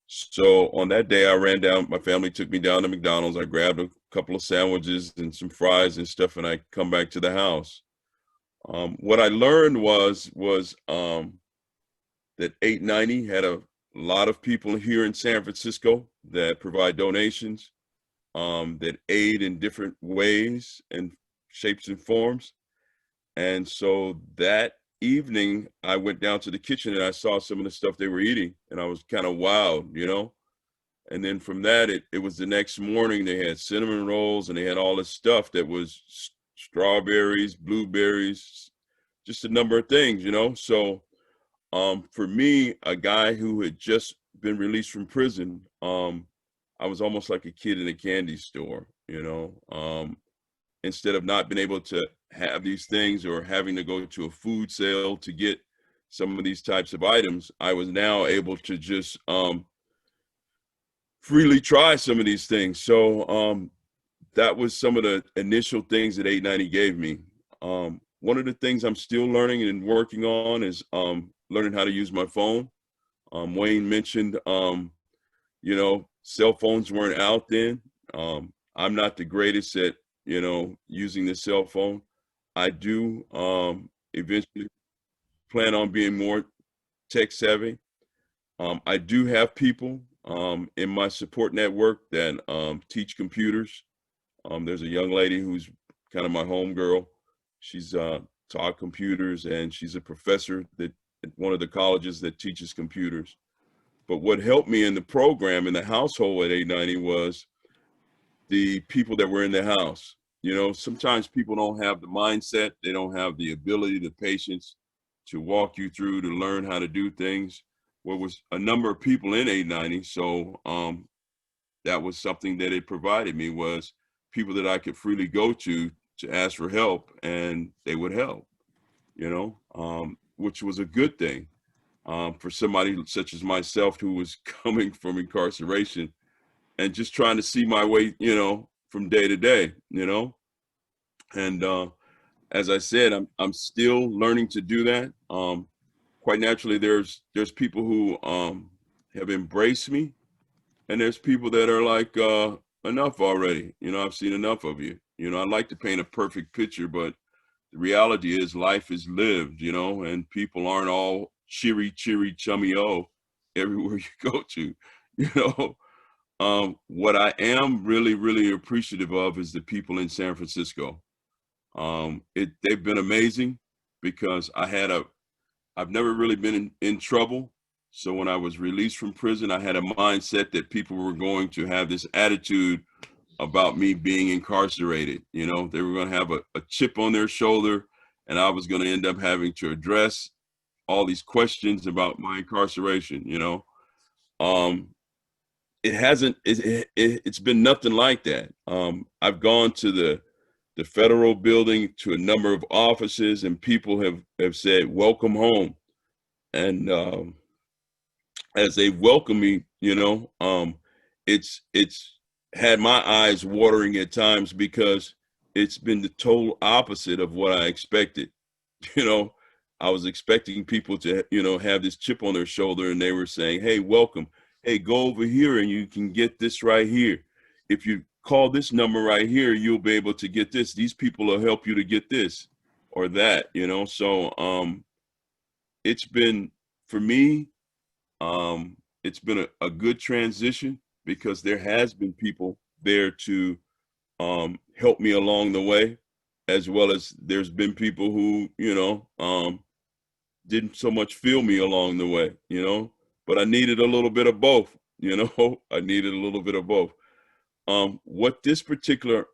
So on that day, I ran down, my family took me down to McDonald's. I grabbed a couple of sandwiches and some fries and stuff, and I come back to the house. What I learned was that 890 had a lot of people here in San Francisco that provide donations, that aid in different ways and shapes and forms. And so that evening, I went down to the kitchen and I saw some of the stuff they were eating, and I was kind of wowed, you know. And then from that, it was the next morning, they had cinnamon rolls and they had all this stuff that was strawberries, blueberries, just a number of things, you know. So for me, a guy who had just been released from prison, I was almost like a kid in a candy store, you know. Instead of not being able to have these things or having to go to a food sale to get some of these types of items, I was now able to just freely try some of these things. So that was some of the initial things that 890 gave me. One of the things I'm still learning and working on is learning how to use my phone. Wayne mentioned, you know, cell phones weren't out then. I'm not the greatest at, you know, using the cell phone. I do eventually plan on being more tech savvy. I do have people in my support network that teach computers. There's a young lady who's kind of my homegirl. She's taught computers, and she's a professor at one of the colleges that teaches computers. But what helped me in the program, in the household at 890, was the people that were in the house. You know, sometimes people don't have the mindset, they don't have the ability, the patience to walk you through, to learn how to do things. Well, was a number of people in 890, so that was something that it provided me, was people that I could freely go to ask for help, and they would help, you know, which was a good thing for somebody such as myself who was coming from incarceration and just trying to see my way, you know, from day to day, you know. And as I said, I'm still learning to do that. Quite naturally, there's people who have embraced me, and there's people that are like, enough already. You know, I've seen enough of you. You know, I like to paint a perfect picture, but the reality is life is lived, you know, and people aren't all cheery, chummy-o everywhere you go to, you know. What I am really, really appreciative of is the people in San Francisco. They've been amazing, because I've never really been in trouble. So when I was released from prison, I had a mindset that people were going to have this attitude about me being incarcerated. You know, they were going to have a chip on their shoulder, and I was going to end up having to address all these questions about my incarceration, you know. It's been nothing like that. I've gone to the federal building, to a number of offices, and people have said, welcome home. And as they welcome me, you know, it's had my eyes watering at times, because it's been the total opposite of what I expected. You know, I was expecting people to, you know, have this chip on their shoulder, and they were saying, hey, welcome. Hey, go over here and you can get this right here. If you call this number right here, you'll be able to get this. These people will help you to get this or that, you know. So it's been, for me, it's been a good transition, because there has been people there to help me along the way, as well as there's been people who, you know, didn't so much feel me along the way, you know. But I needed a little bit of both, you know. I needed a little bit of both. What this particular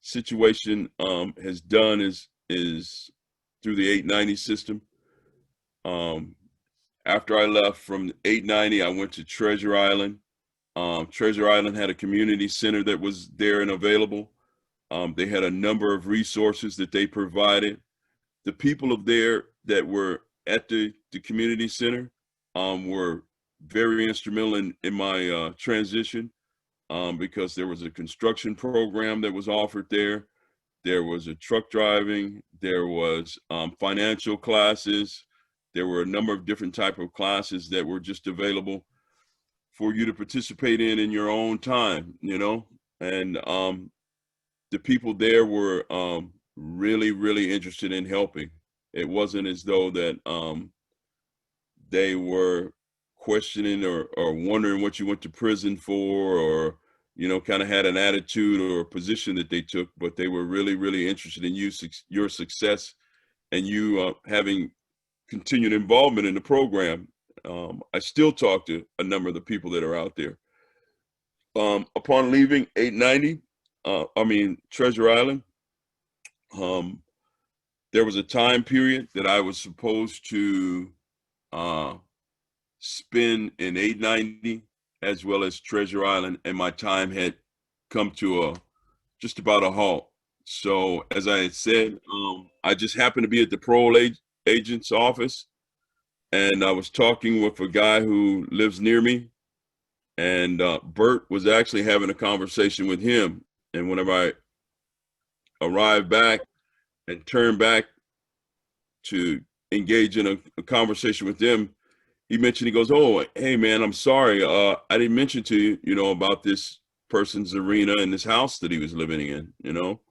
situation has done is through the 890 system. After I left from 890, I went to Treasure Island. Treasure Island had a community center that was there and available. They had a number of resources that they provided. The people of there that were at the community center were very instrumental in my transition, because there was a construction program that was offered there. There was a truck driving, there was financial classes. There were a number of different type of classes that were just available for you to participate in your own time, you know. And the people there were really, really interested in helping. It wasn't as though that they were questioning or wondering what you went to prison for, or, you know, kind of had an attitude or a position that they took, but they were really, really interested in your success and you having continued involvement in the program, I still talk to a number of the people that are out there. Upon leaving 890, Treasure Island, there was a time period that I was supposed to spend in 890 as well as Treasure Island, and my time had come to just about a halt. So as I had said, I just happened to be at the parole agent's office, and I was talking with a guy who lives near me, and Bert was actually having a conversation with him. And whenever I arrived back and turned back to engage in a conversation with them, he mentioned, he goes, "Oh, hey man, I'm sorry. I didn't mention to you, you know, about this person, Zarinah, in this house that he was living in, you know."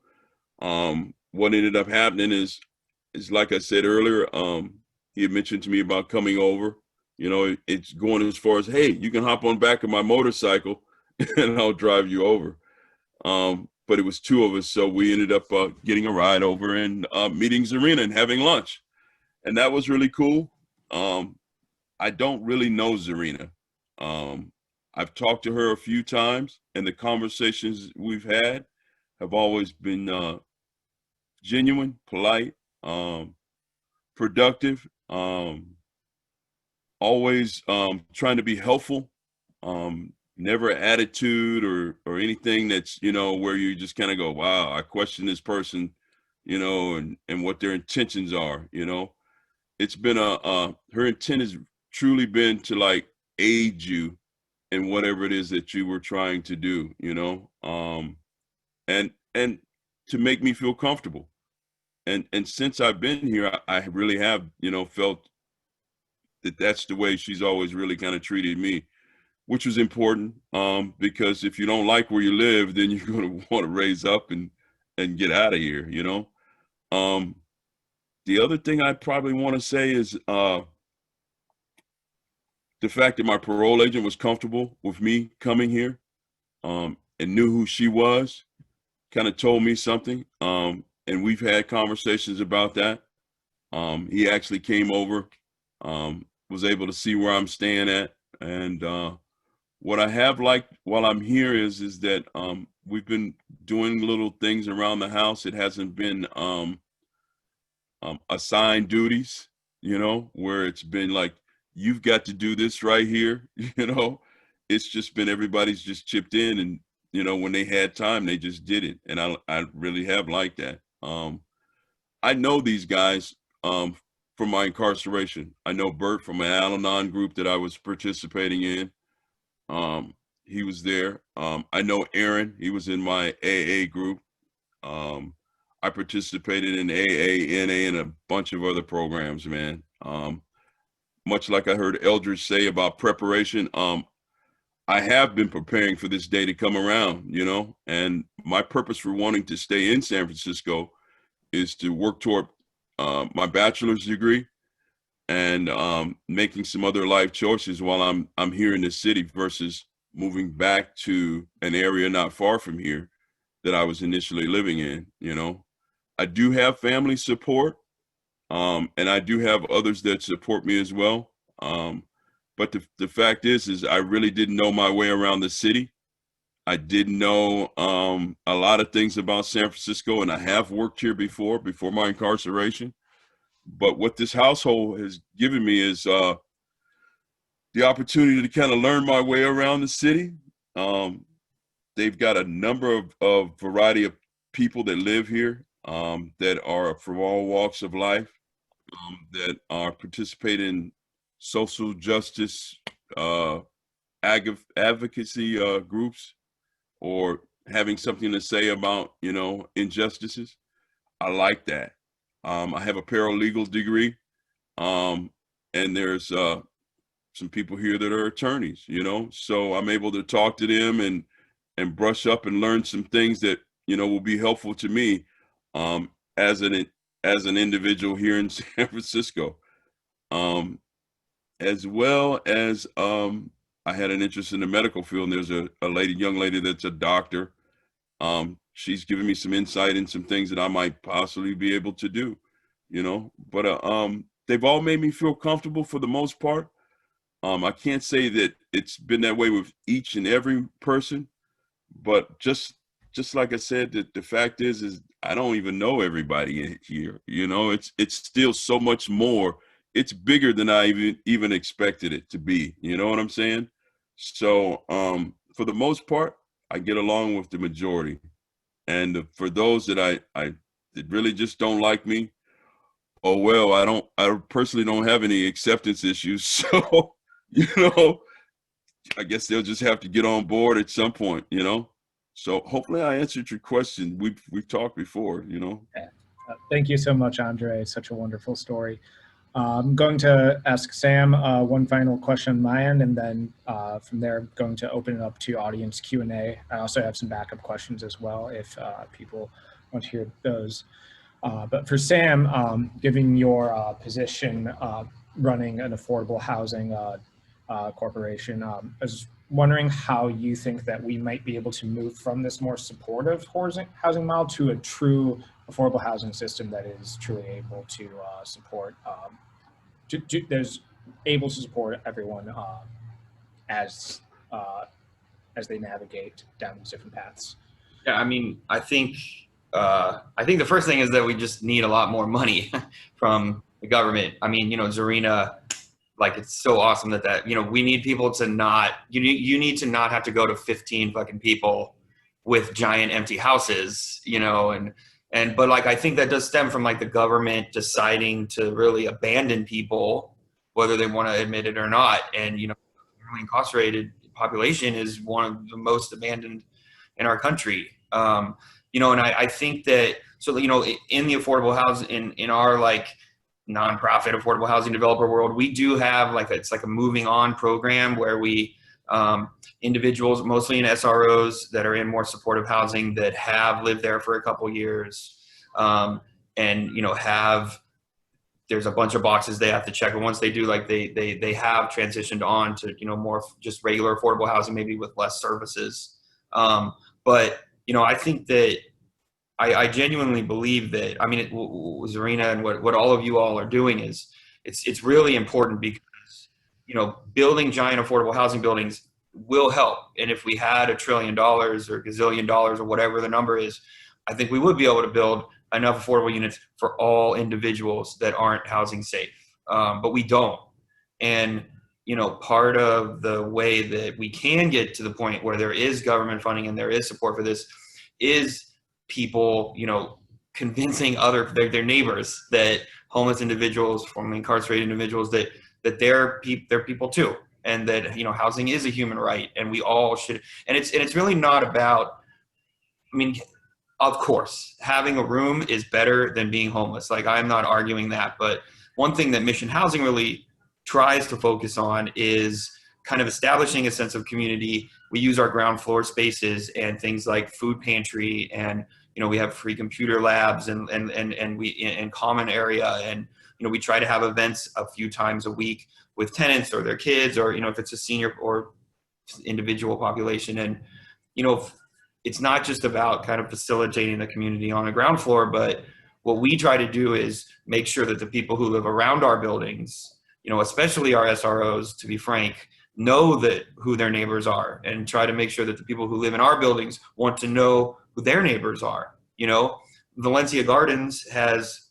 What ended up happening is like I said earlier, he had mentioned to me about coming over. You know, it's going as far as, hey, you can hop on back of my motorcycle and I'll drive you over. But it was two of us, so we ended up getting a ride over and meeting Zarinah and having lunch. And that was really cool. I don't really know Zarinah. I've talked to her a few times, and the conversations we've had have always been genuine, polite, productive, always trying to be helpful, never attitude or anything that's, you know, where you just kind of go, wow, I question this person, you know, and what their intentions are, you know. It's been her intent has truly been to like aid you in whatever it is that you were trying to do, you know, and to make me feel comfortable. And since I've been here, I really have, you know, felt that that's the way she's always really kind of treated me, which was important, because if you don't like where you live, then you're going to want to raise up and get out of here, you know. The other thing I probably want to say is the fact that my parole agent was comfortable with me coming here, and knew who she was, kind of told me something. And we've had conversations about that. He actually came over, was able to see where I'm staying at. And what I have liked while I'm here is that we've been doing little things around the house. It hasn't been assigned duties, you know, where it's been like, you've got to do this right here, you know. It's just been everybody's just chipped in, and, you know, when they had time, they just did it. And I really have liked that. I know these guys from my incarceration. I know Bert from an Al-Anon group that I was participating in. He was there. I know Aaron, he was in my AA group. I participated in AA, NA, and a bunch of other programs, man. Much like I heard Eldridge say about preparation, I have been preparing for this day to come around, you know, and my purpose for wanting to stay in San Francisco is to work toward my bachelor's degree and making some other life choices while I'm here in this city versus moving back to an area not far from here that I was initially living in, you know. I do have family support, and I do have others that support me as well. But the fact is I really didn't know my way around the city. I didn't know a lot of things about San Francisco, and I have worked here before my incarceration. But what this household has given me is the opportunity to kind of learn my way around the city. They've got a number of variety of people that live here that are from all walks of life, that are participating in social justice advocacy groups, or having something to say about, you know, injustices. I like that. I have a paralegal degree, and there's some people here that are attorneys, you know, so I'm able to talk to them and brush up and learn some things that, you know, will be helpful to me as an individual here in San Francisco. As well as I had an interest in the medical field, and there's a young lady that's a doctor. She's given me some insight in some things that I might possibly be able to do. you know, but they've all made me feel comfortable for the most part. I can't say that it's been that way with each and every person, but just like I said, the fact is I don't even know everybody here. You know, it's still so much more. It's bigger than I even expected it to be. You know what I'm saying? So for the most part, I get along with the majority, and for those that that really just don't like me, oh well, I personally don't have any acceptance issues. So you know, I guess they'll just have to get on board at some point. You know. So hopefully I answered your question. We've talked before, you know. Yeah. Thank you so much, Andre. Such a wonderful story. I'm going to ask Sam one final question on my end, and then from there, I'm going to open it up to audience Q&A. I also have some backup questions as well if people want to hear those. But for Sam, given your position running an affordable housing corporation, I was wondering how you think that we might be able to move from this more supportive housing model to a true affordable housing system that is truly able to support, able to support everyone as they navigate down these different paths. Yeah, I mean, I think the first thing is that we just need a lot more money from the government. I mean, you know, Zarinah, like, it's so awesome that, you know, we need people to not, you need to not have to go to 15 fucking people with giant empty houses, you know, but like, I think that does stem from like the government deciding to really abandon people, whether they want to admit it or not. And, you know, the incarcerated population is one of the most abandoned in our country. You know, and I think that, so, you know, in the affordable housing, in our like nonprofit affordable housing developer world, we do have like it's like a moving on program where we individuals, mostly in SROs that are in more supportive housing that have lived there for a couple years, and you know, there's a bunch of boxes they have to check, and once they do, like they have transitioned on to, you know, more just regular affordable housing, maybe with less services. But you know, I think that I genuinely believe that, I mean, Zarinah and what all of you all are doing is, it's really important because, you know, building giant affordable housing buildings will help. And if we had $1 trillion or gazillion dollars or whatever the number is, I think we would be able to build enough affordable units for all individuals that aren't housing safe. But we don't. And, you know, part of the way that we can get to the point where there is government funding and there is support for this is people, you know, convincing their neighbors that homeless individuals, formerly incarcerated individuals, that they're people too, and that, you know, housing is a human right, and we all should. And it's really not about, I mean, of course, having a room is better than being homeless. Like, I'm not arguing that, but one thing that Mission Housing really tries to focus on is kind of establishing a sense of community. We use our ground floor spaces and things like food pantry, and, you know, we have free computer labs and we in common area, and, you know, we try to have events a few times a week with tenants or their kids, or, you know, if it's a senior or individual population. And, you know, it's not just about kind of facilitating the community on the ground floor, but what we try to do is make sure that the people who live around our buildings, you know, especially our SROs, to be frank, know that who their neighbors are, and try to make sure that the people who live in our buildings want to know who their neighbors are. You know, Valencia Gardens has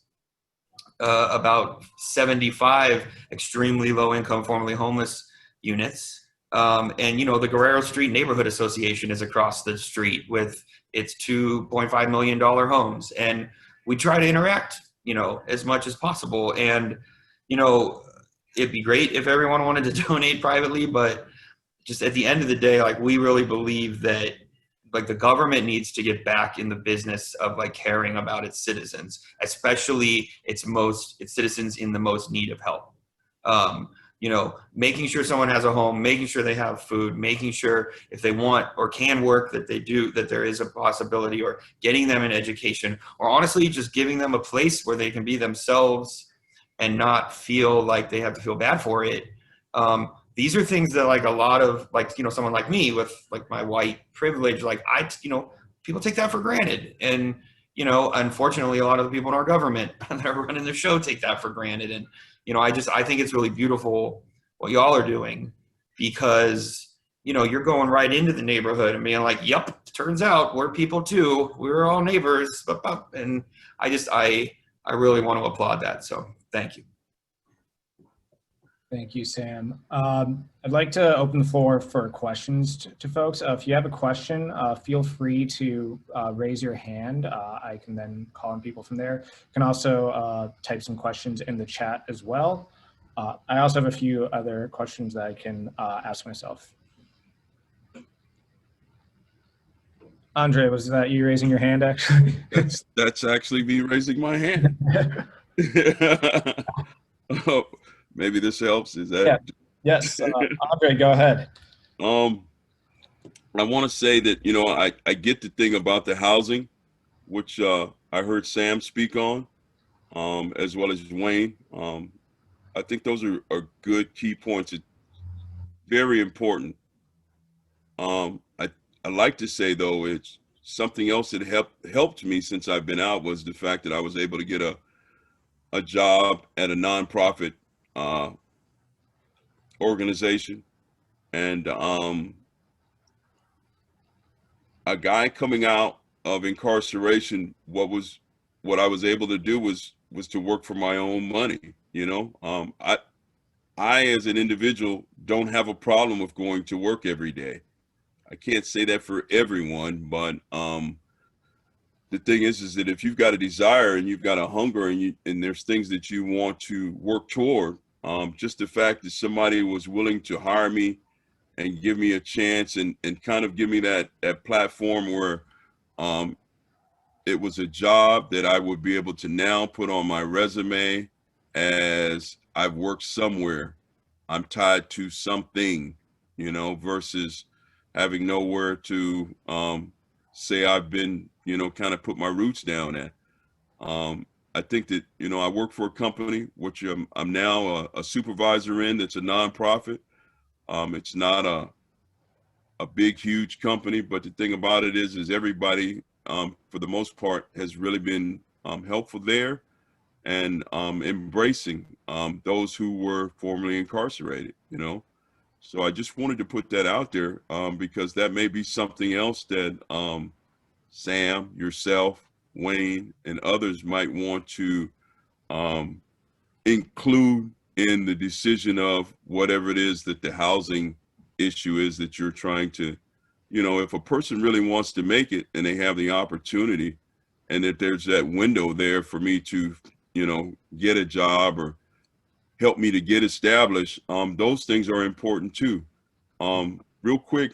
about 75 extremely low income, formerly homeless units. And, you know, the Guerrero Street Neighborhood Association is across the street with its $2.5 million homes. And we try to interact, you know, as much as possible. And, you know, it'd be great if everyone wanted to donate privately, but just at the end of the day, like, we really believe that, like, the government needs to get back in the business of, like, caring about its citizens, especially its citizens in the most need of help. You know, making sure someone has a home, making sure they have food, making sure if they want or can work that they do, that there is a possibility, or getting them an education, or honestly just giving them a place where they can be themselves and not feel like they have to feel bad for it. These are things that, like, a lot of, like, you know, someone like me with, like, my white privilege, like, you know, people take that for granted. And, you know, unfortunately, a lot of the people in our government that are running the show take that for granted. And, you know, I think it's really beautiful what y'all are doing, because, you know, you're going right into the neighborhood and being like, yep, turns out we're people too. We're all neighbors. And I really want to applaud that. So thank you. Thank you, Sam. I'd like to open the floor for questions to folks. If you have a question, feel free to raise your hand. I can then call on people from there. You can also type some questions in the chat as well. I also have a few other questions that I can ask myself. Andre, was that you raising your hand actually? That's actually me raising my hand. Oh, maybe this helps. Is that? Yeah. Yes, Andre, go ahead. I want to say that, you know, I get the thing about the housing, which I heard Sam speak on, as well as Wayne. I think those are good key points. It's very important. I like to say, though, it's something else that helped me since I've been out was the fact that I was able to get a job at a nonprofit organization, and a guy coming out of incarceration, what I was able to do was to work for my own money. You know, I as an individual don't have a problem with going to work every day. I can't say that for everyone, but the thing is that if you've got a desire and you've got a hunger and there's things that you want to work toward, just the fact that somebody was willing to hire me and give me a chance and kind of give me that platform where it was a job that I would be able to now put on my resume as I've worked somewhere. I'm tied to something, you know, versus having nowhere to say I've been, you know, kind of put my roots down at. I think that, you know, I work for a company, which I'm now a supervisor in, that's a nonprofit. It's not a big, huge company, but the thing about it is everybody, for the most part, has really been helpful there and embracing those who were formerly incarcerated, you know. So I just wanted to put that out there because that may be something else that Sam, yourself, Wayne, and others might want to include in the decision of whatever it is that the housing issue is that you're trying to, you know, if a person really wants to make it and they have the opportunity and that there's that window there for me to, you know, get a job or help me to get established, those things are important too. Real quick,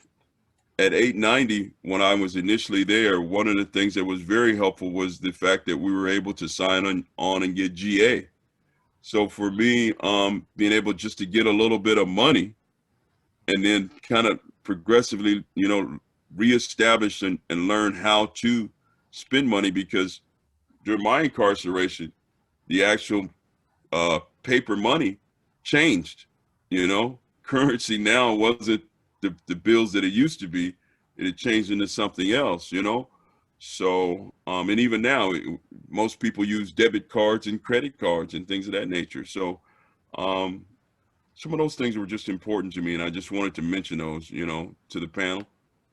at 890, when I was initially there, one of the things that was very helpful was the fact that we were able to sign on and get GA. So for me, being able just to get a little bit of money and then kind of progressively, you know, reestablish and learn how to spend money, because during my incarceration, the actual paper money changed. You know, currency now wasn't the bills that it used to be. It had changed into something else, you know. So and even now most people use debit cards and credit cards and things of that nature. So some of those things were just important to me, and I just wanted to mention those, you know, to the panel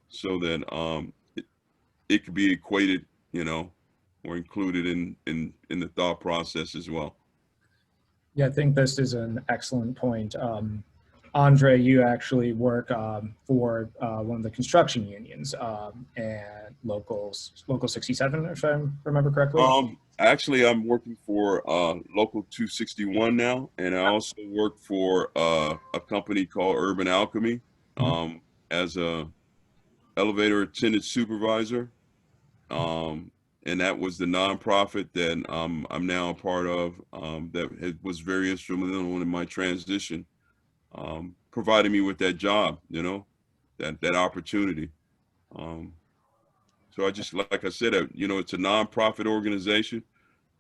so that it could be equated, you know, or included in the thought process as well. Yeah, I think this is an excellent point. Andre, you actually work for one of the construction unions and local 67, if I remember correctly. Actually, I'm working for local 261 now, and I also work for a company called Urban Alchemy as a elevator attendant supervisor. And that was the nonprofit that I'm now a part of that was very instrumental in my transition, providing me with that job, you know, that opportunity. So I just, like I said, you know, it's a nonprofit organization.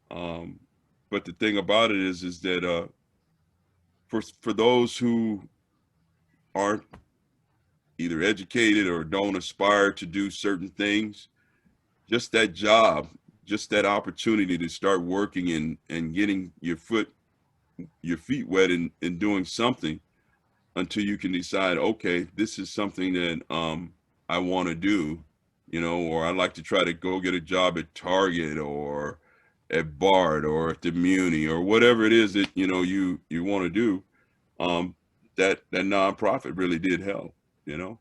But the thing about it is that for those who aren't either educated or don't aspire to do certain things, just that job just that opportunity to start working and getting your feet wet and doing something until you can decide, okay, this is something that I want to do, you know, or I'd like to try to go get a job at Target or at BART or at the Muni or whatever it is that, you know, you want to do. That nonprofit really did help, you know.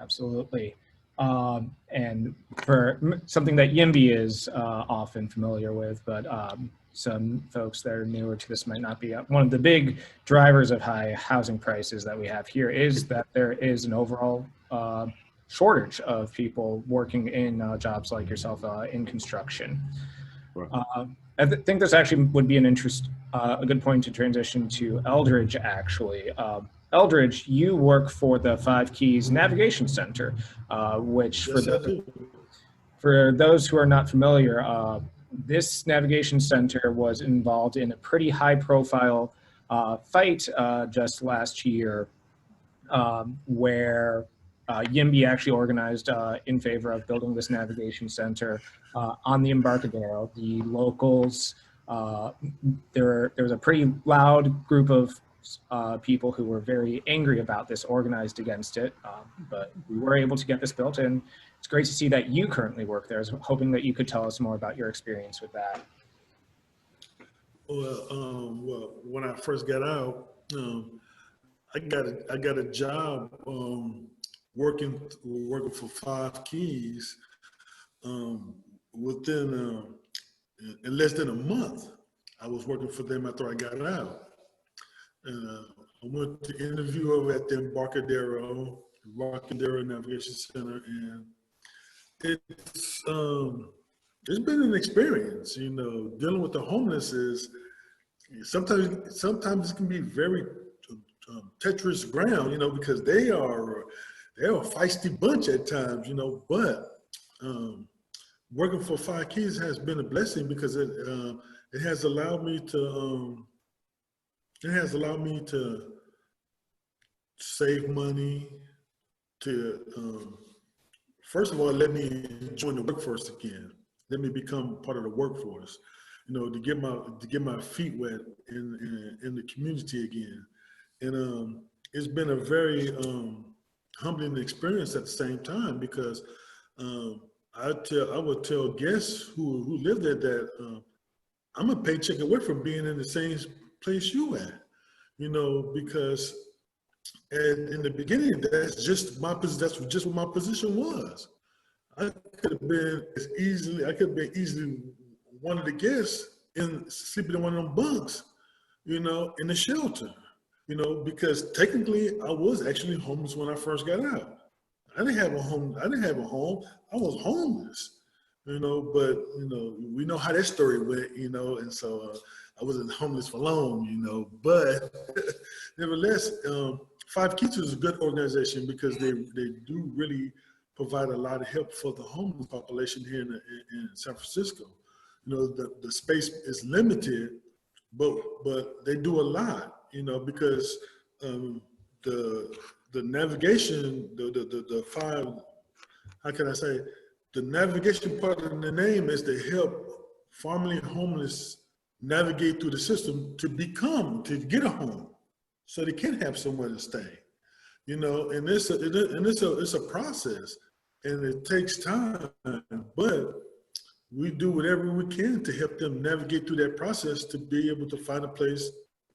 Absolutely. And for something that YIMBY is often familiar with, but some folks that are newer to this might not be. One of the big drivers of high housing prices that we have here is that there is an overall shortage of people working in jobs like yourself in construction. Right. I think this actually would be a good point to transition to Eldridge, actually. Eldridge, you work for the Five Keys Navigation Center, which for those who are not familiar, this navigation center was involved in a pretty high-profile fight just last year, where YIMBY actually organized in favor of building this navigation center on the Embarcadero. The locals, there was a pretty loud group of people who were very angry about this, organized against it, but we were able to get this built, and it's great to see that you currently work there. I was hoping that you could tell us more about your experience with that. Well, when I first got out, I got a job working for Five Keys within in less than a month. I was working for them after I got out. I went to interview over at the Embarcadero Navigation Center, and it's been an experience. You know, dealing with the homeless is sometimes it can be very treacherous ground. You know, because they're a feisty bunch at times. You know, but working for Five Keys has been a blessing because it has allowed me to. It has allowed me to save money, to, first of all, let me join the workforce again. Let me become part of the workforce, you know, to get my feet wet in the community again. And it's been a very humbling experience at the same time, because I would tell guests who live there that I'm a paycheck away from being in the same place you at, you know, because in the beginning, that's just what my position was. I could have been easily one of the guests sleeping in one of them bunks, you know, in the shelter, you know, because technically I was actually homeless when I first got out. I didn't have a home. I was homeless, you know, but, you know, we know how that story went, you know, and so I wasn't homeless for long, you know, but nevertheless, Five Keys is a good organization because they do really provide a lot of help for the homeless population here in San Francisco. You know, the space is limited, but they do a lot, you know, because the navigation, the five, how can I say, the navigation part of the name is to help formerly homeless navigate through the system to get a home, so they can have somewhere to stay, you know. And it's a process, and it takes time, but we do whatever we can to help them navigate through that process to be able to find a place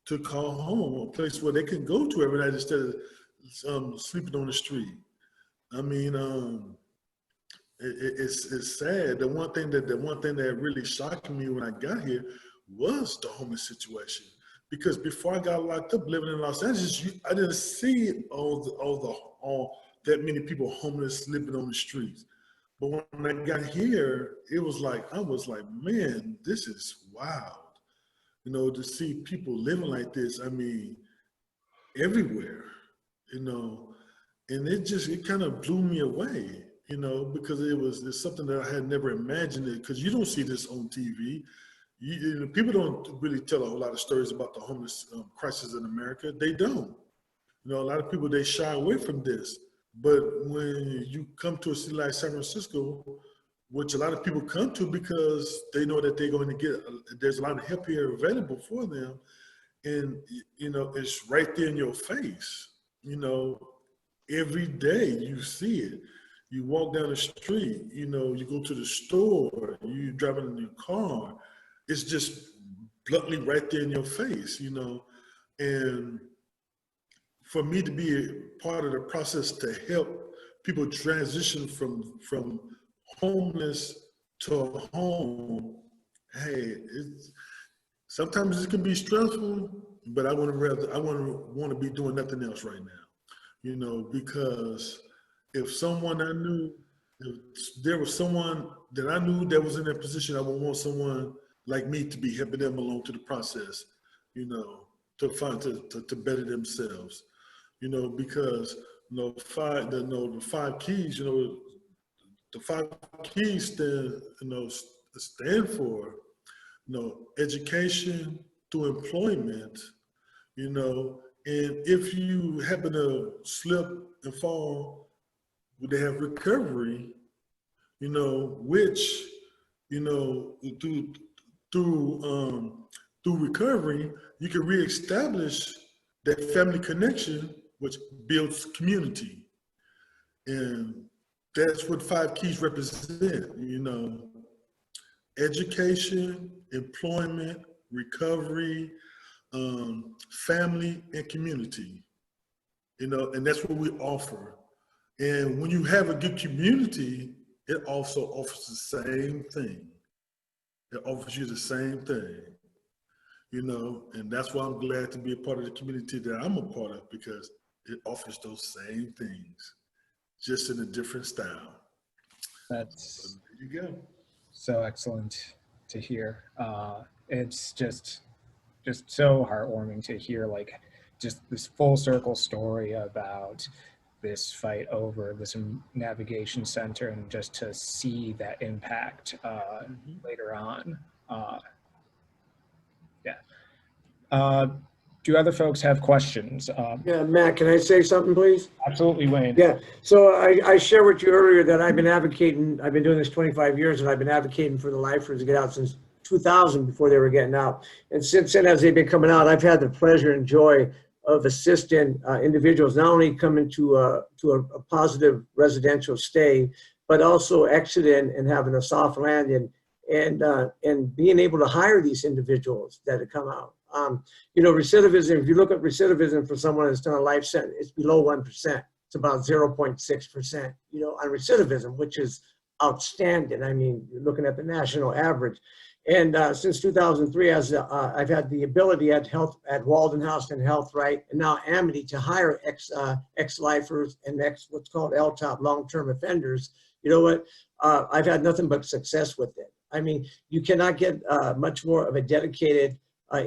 to call home, a place where they can go to every night instead of sleeping on the street. I mean, it's sad. The one thing that really shocked me when I got here was the homeless situation, because before I got locked up living in Los Angeles, I didn't see all that many people homeless living on the streets. But when I got here, I was like, man, this is wild. You know, to see people living like this, I mean, everywhere, you know, and it kind of blew me away, you know, because it's something that I had never imagined it, because you don't see this on TV. You know, people don't really tell a whole lot of stories about the homeless crisis in America. They don't. You know, a lot of people, they shy away from this. But when you come to a city like San Francisco, which a lot of people come to because they know that they're going to get, there's a lot of help here available for them. And, you know, it's right there in your face. You know, every day you see it. You walk down the street, you know, you go to the store, you driving in your car. It's just bluntly right there in your face, you know. And for me to be a part of the process to help people transition from homeless to a home, hey, sometimes it can be stressful, but I want to be doing nothing else right now, you know, because if someone I knew, if there was someone that I knew that was in that position, I would want someone like me to be helping them along to the process, you know, to better themselves, you know, because you know, the 5 keys, you know, the 5 keys stand for, you know, education through employment, you know, and if you happen to slip and fall, they have recovery, you know, which, you know, through recovery, you can reestablish that family connection, which builds community. And that's what 5 keys represent, you know, education, employment, recovery, family, and community, you know, and that's what we offer. And when you have a good community, it also offers the same thing. It offers you the same thing, you know, and that's why I'm glad to be a part of the community that I'm a part of, because it offers those same things, just in a different style. That's So there you go. so excellent to hear. It's just so heartwarming to hear, like, just this full circle story about this fight over this navigation center, and just to see that impact later on. Do other folks have questions? Yeah, Matt, can I say something, please? Absolutely, Wayne. Yeah, so I shared with you earlier that I've been advocating, I've been doing this 25 years, and I've been advocating for the lifers to get out since 2000, before they were getting out. And since then, as they've been coming out, I've had the pleasure and joy of assisting individuals not only coming to a positive residential stay, but also exiting and having a soft landing, and being able to hire these individuals that have come out. You know, recidivism, if you look at recidivism for someone that's done a life sentence, it's below 1%. It's about 0.6%, you know, on recidivism, which is outstanding. I mean, you're looking at the national average. And since 2003, as I've had the ability at Walden House and Health, right, and now Amity, to hire ex-lifers and what's called LTOP, long-term offenders. You know what? I've had nothing but success with it. I mean, you cannot get much more of a dedicated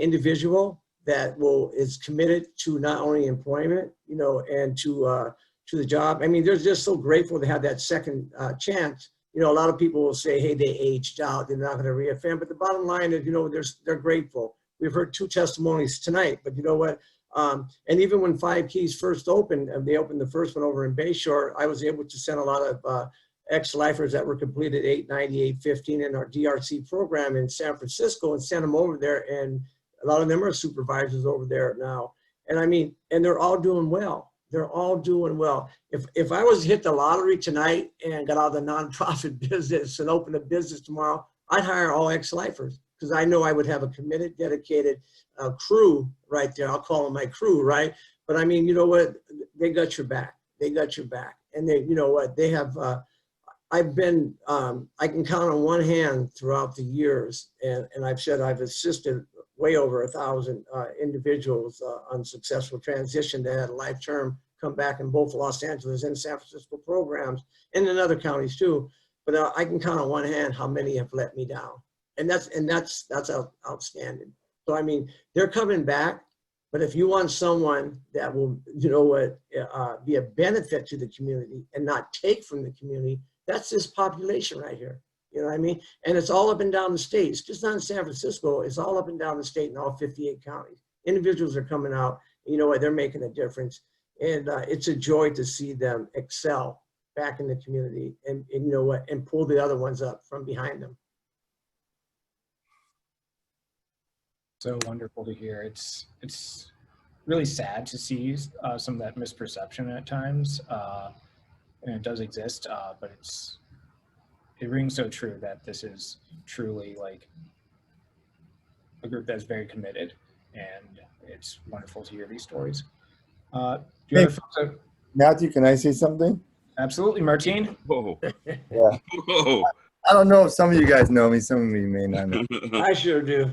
individual that is committed to not only employment, you know, and to the job. I mean, they're just so grateful to have that second chance. You know, a lot of people will say, hey, they aged out, they're not going to reoffend. But the bottom line is, you know, they're grateful. We've heard 2 testimonies tonight, but you know what? And even when 5 Keys first opened, and they opened the first one over in Bayshore, I was able to send a lot of ex-lifers that were completed 890, 815 in our DRC program in San Francisco, and sent them over there. And a lot of them are supervisors over there now. And I mean, and they're all doing well. They're all doing well. If I was to hit the lottery tonight and got out of the nonprofit business and open a business tomorrow, I'd hire all ex-lifers, because I know I would have a committed, dedicated crew right there. I'll call them my crew, right? But I mean, you know what? They got your back. They got your back. And they, you know what? They have, I've been, I can count on one hand throughout the years, and I've said I've assisted way over 1,000 individuals on successful transition that had a life term come back in both Los Angeles and San Francisco programs, and in other counties too. But I can count on one hand how many have let me down, and that's outstanding. So I mean, they're coming back. But if you want someone that will, you know what, be a benefit to the community and not take from the community, that's this population right here. You know what I mean? And it's all up and down the state. It's just not in San Francisco. It's all up and down the state in all 58 counties. Individuals are coming out. You know what? They're making a difference. And it's a joy to see them excel back in the community and you know what, and pull the other ones up from behind them. So wonderful to hear. It's really sad to see some of that misperception at times, and it does exist, but it rings so true that this is truly like a group that's very committed, and it's wonderful to hear these stories. Do you have folks Matthew, can I say something? Absolutely, Martine. Whoa. Yeah. Whoa. I don't know if some of you guys know me, some of you may not know. I sure do.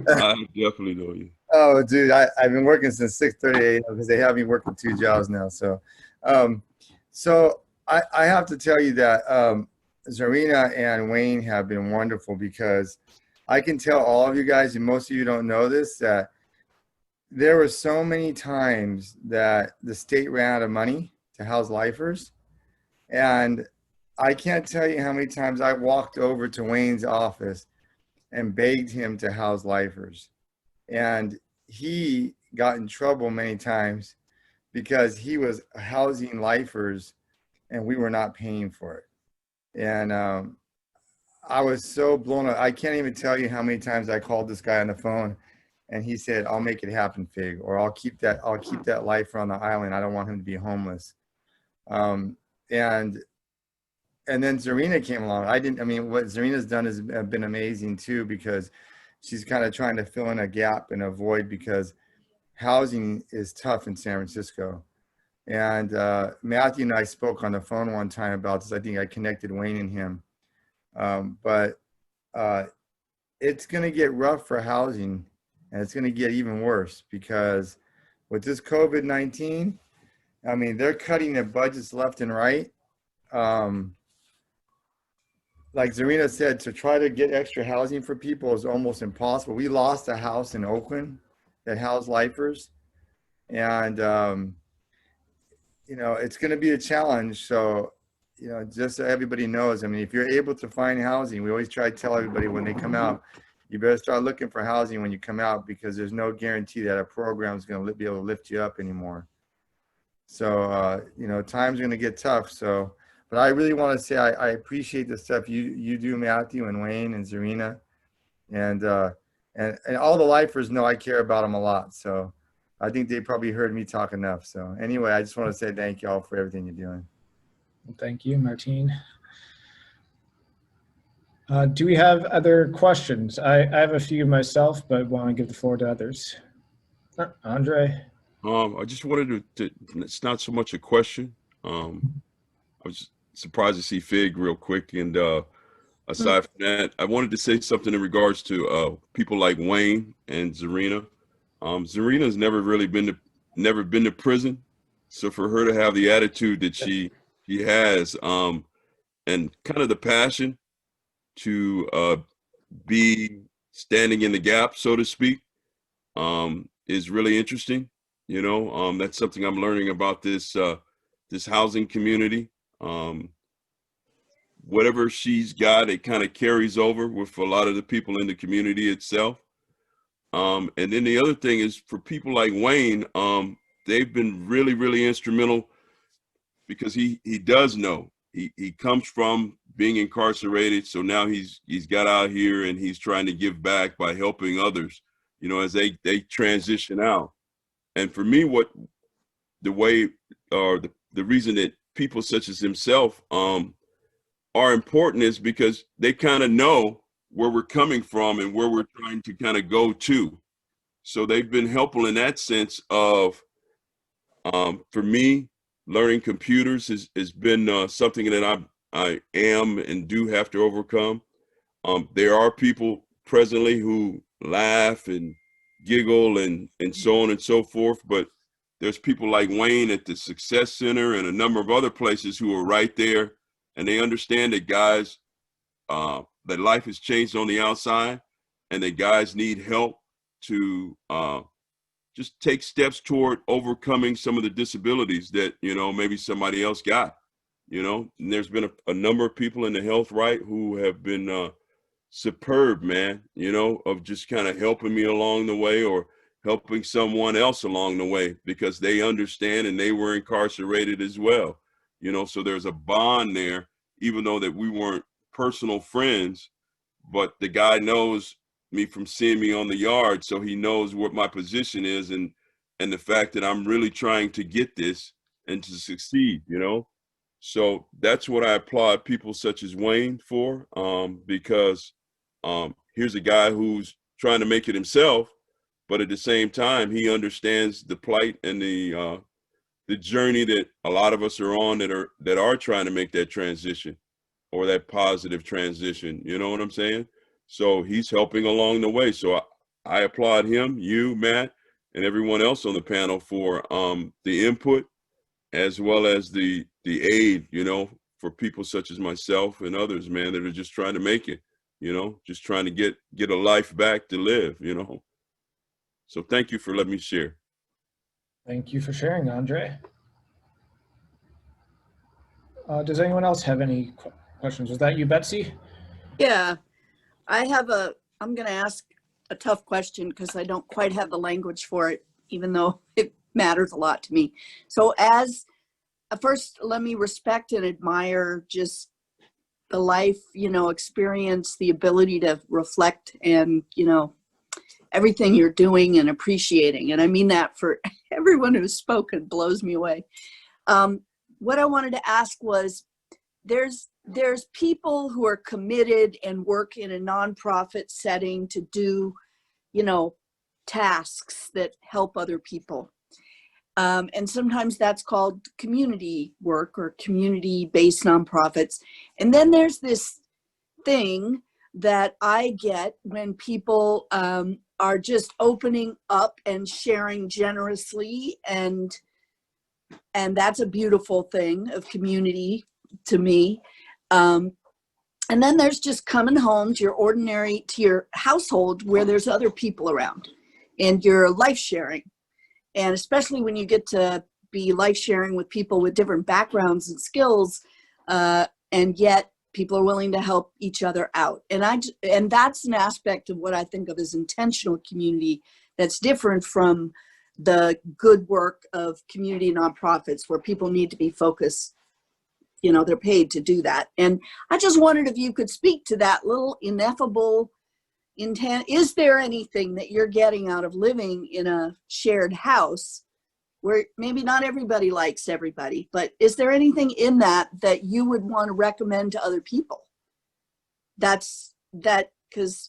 I definitely know you. Oh, dude, I've been working since 6:30 a.m. because they have me working 2 jobs now. So, I have to tell you that Zarinah and Wayne have been wonderful, because I can tell all of you guys, and most of you don't know this, that there were so many times that the state ran out of money to house lifers. And I can't tell you how many times I walked over to Wayne's office and begged him to house lifers. And he got in trouble many times because he was housing lifers and we were not paying for it. And I was so blown up. I can't even tell you how many times I called this guy on the phone and he said, "I'll make it happen, Fig," or I'll keep that lifer on the island. I don't want him to be homeless. And then Zarinah came along. What Zarinah's done has been amazing too, because she's kind of trying to fill in a gap and a void, because housing is tough in San Francisco. And Matthew and I spoke on the phone one time about this. I think I connected Wayne and him. But it's going to get rough for housing, and it's going to get even worse, because with this COVID-19, I mean, they're cutting their budgets left and right. Like Zarinah said, to try to get extra housing for people is almost impossible. We lost a house in Oakland that housed lifers, and it's going to be a challenge. So, just so everybody knows, I mean, if you're able to find housing, we always try to tell everybody when they come out, you better start looking for housing when you come out, because there's no guarantee that a program is going to be able to lift you up anymore. So, times are going to get tough. So, but I really want to say I appreciate the stuff you do, Matthew and Wayne and Zarinah, and all the lifers know I care about them a lot. So I think they probably heard me talk enough. So anyway, I just want to say thank you all for everything you're doing. Well, thank you, Martine. Do we have other questions? I have a few myself, but want to give the floor to others. Andre? I just wanted to it's not so much a question. I was surprised to see Fig real quick. And aside from that, I wanted to say something in regards to people like Wayne and Zarinah. Zarinah's never been to prison. So for her to have the attitude that she has, and kind of the passion to be standing in the gap, so to speak, is really interesting. That's something I'm learning about this housing community. Whatever she's got, it kind of carries over with a lot of the people in the community itself. And then the other thing is, for people like Wayne, they've been really, really instrumental, because he does know. He comes from being incarcerated, so now he's got out here and he's trying to give back by helping others, as they transition out. And for me, the reason that people such as himself are important is because they kind of know where we're coming from and where we're trying to kind of go to. So they've been helpful in that sense of, for me, learning computers has been something that I am and do have to overcome. There are people presently who laugh and giggle and so on and so forth, but there's people like Wayne at the Success Center and a number of other places who are right there, and they understand that guys, that life has changed on the outside, and that guys need help to just take steps toward overcoming some of the disabilities that maybe somebody else got. And there's been a number of people in the health right who have been superb, man, of just kind of helping me along the way, or helping someone else along the way, because they understand and they were incarcerated as well. you know, so there's a bond there, even though that we weren't personal friends, but the guy knows me from seeing me on the yard, so he knows what my position is, and the fact that I'm really trying to get this and to succeed, you know. So that's what I applaud people such as Wayne for, because here's a guy who's trying to make it himself, but at the same time, he understands the plight and the journey that a lot of us are on that are trying to make that transition or that positive transition. You know what I'm saying? So he's helping along the way. So I applaud him, you, Matt, and everyone else on the panel for the input, as well as the aid, you know, for people such as myself and others, man, that are just trying to make it, you know, just trying to get a life back to live, you know. So thank you for letting me share. Thank you for sharing, Andre. Does anyone else have any questions? Was that you, Betsy? Yeah, I'm going to ask a tough question because I don't quite have the language for it, even though it matters a lot to me. So first, let me respect and admire just the life, you know, experience, the ability to reflect and, you know, everything you're doing and appreciating. And I mean that for everyone who's spoken, blows me away. What I wanted to ask was, there's people who are committed and work in a nonprofit setting to do, you know, tasks that help other people. And sometimes that's called community work or community-based nonprofits. And then there's this thing that I get when people are just opening up and sharing generously, and that's a beautiful thing of community to me. And then there's just coming home to your household where there's other people around and you're life sharing. And especially when you get to be life sharing with people with different backgrounds and skills, and yet people are willing to help each other out. And that's an aspect of what I think of as intentional community that's different from the good work of community nonprofits where people need to be focused. You know, they're paid to do that. And I just wondered if you could speak to that little ineffable intent. Is there anything that you're getting out of living in a shared house where maybe not everybody likes everybody, but is there anything in that you would want to recommend to other people? Because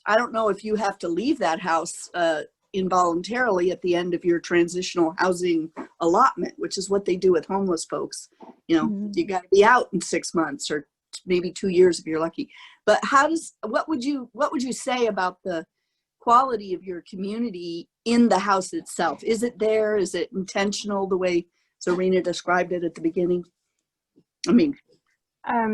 I don't know if you have to leave that house involuntarily at the end of your transitional housing allotment, which is what they do with homeless folks. You know, you got to be out in 6 months or maybe 2 years if you're lucky. But what would you say about the quality of your community in the house itself? Is it there? Is it intentional the way Zarinah described it at the beginning? I mean,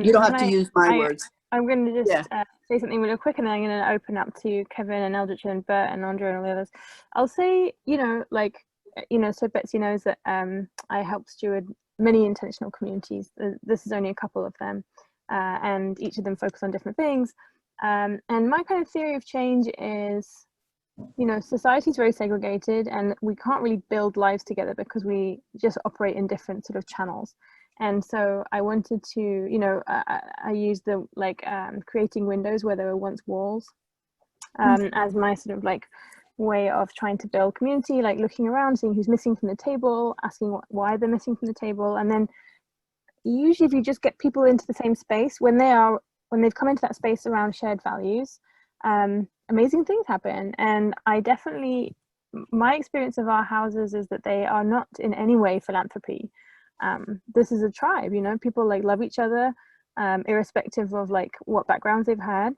you don't have to use my words. I'm going to just say something really quick, and then I'm going to open up to Kevin and Eldridge and Bert and Ondra and all the others. I'll say, so Betsy knows that I help steward many intentional communities. This is only a couple of them, and each of them focus on different things. And my kind of theory of change is, society is very segregated, and we can't really build lives together because we just operate in different sort of channels. And so I wanted to, I used the creating windows where there were once walls as my sort of way of trying to build community, looking around, seeing who's missing from the table, asking why they're missing from the table. And then usually if you just get people into the same space, when they've come into that space around shared values, amazing things happen. And my experience of our houses is that they are not in any way philanthropy. This is a tribe, people love each other, irrespective of what backgrounds they've had,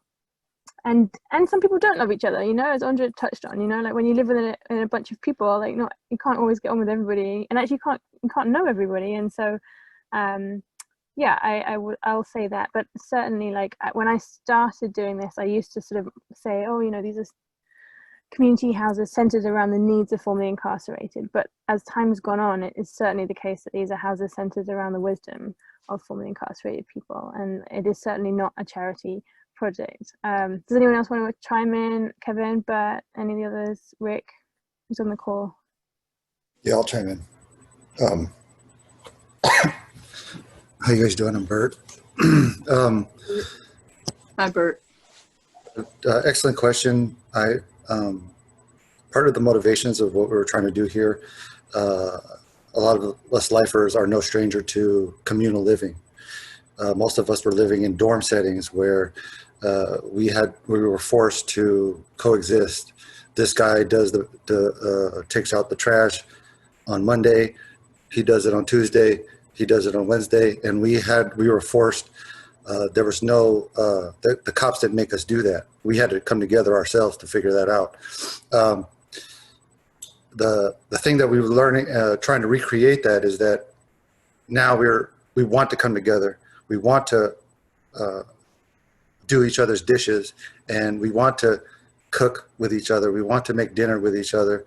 and some people don't love each other, as Ondra touched on, when you live in a bunch of people, you can't always get on with everybody, and actually you can't know everybody. And so I'll say that. But certainly when I started doing this, I used to sort of say, these are community houses centered around the needs of formerly incarcerated. But as time has gone on, it is certainly the case that these are houses centered around the wisdom of formerly incarcerated people. And it is certainly not a charity project. Does anyone else want to chime in? Kevin, Bert, any of the others? Rick, who's on the call? Yeah, I'll chime in. One of the things that I think is really important is that we have to be How you guys doing? I'm Bert. Hi, Bert. Excellent question. Part of the motivations of what we were trying to do here, a lot of us lifers are no stranger to communal living. Most of us were living in dorm settings where we were forced to coexist. This guy does takes out the trash on Monday. He does it on Tuesday. He does it on Wednesday, and we were forced. There was no, the cops didn't make us do that. We had to come together ourselves to figure that out. The thing that we were learning, trying to recreate that is that now we want to come together. We want to do each other's dishes, and we want to cook with each other. We want to make dinner with each other.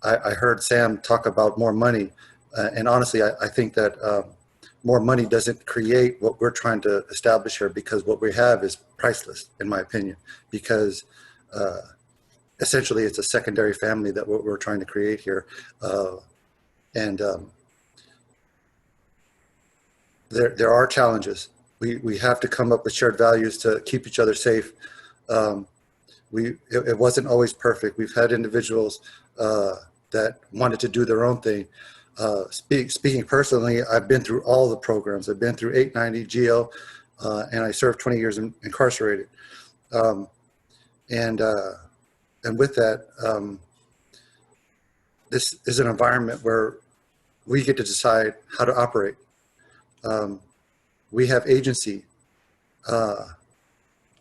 I heard Sam talk about more money, and honestly, I think that more money doesn't create what we're trying to establish here, because what we have is priceless, in my opinion, because essentially it's a secondary family that what we're trying to create here. There are challenges. We have to come up with shared values to keep each other safe. It wasn't always perfect. We've had individuals that wanted to do their own thing. Speaking personally, I've been through all the programs. I've been through 890, GEO, and I served 20 years incarcerated. And with that, this is an environment where we get to decide how to operate. We have agency.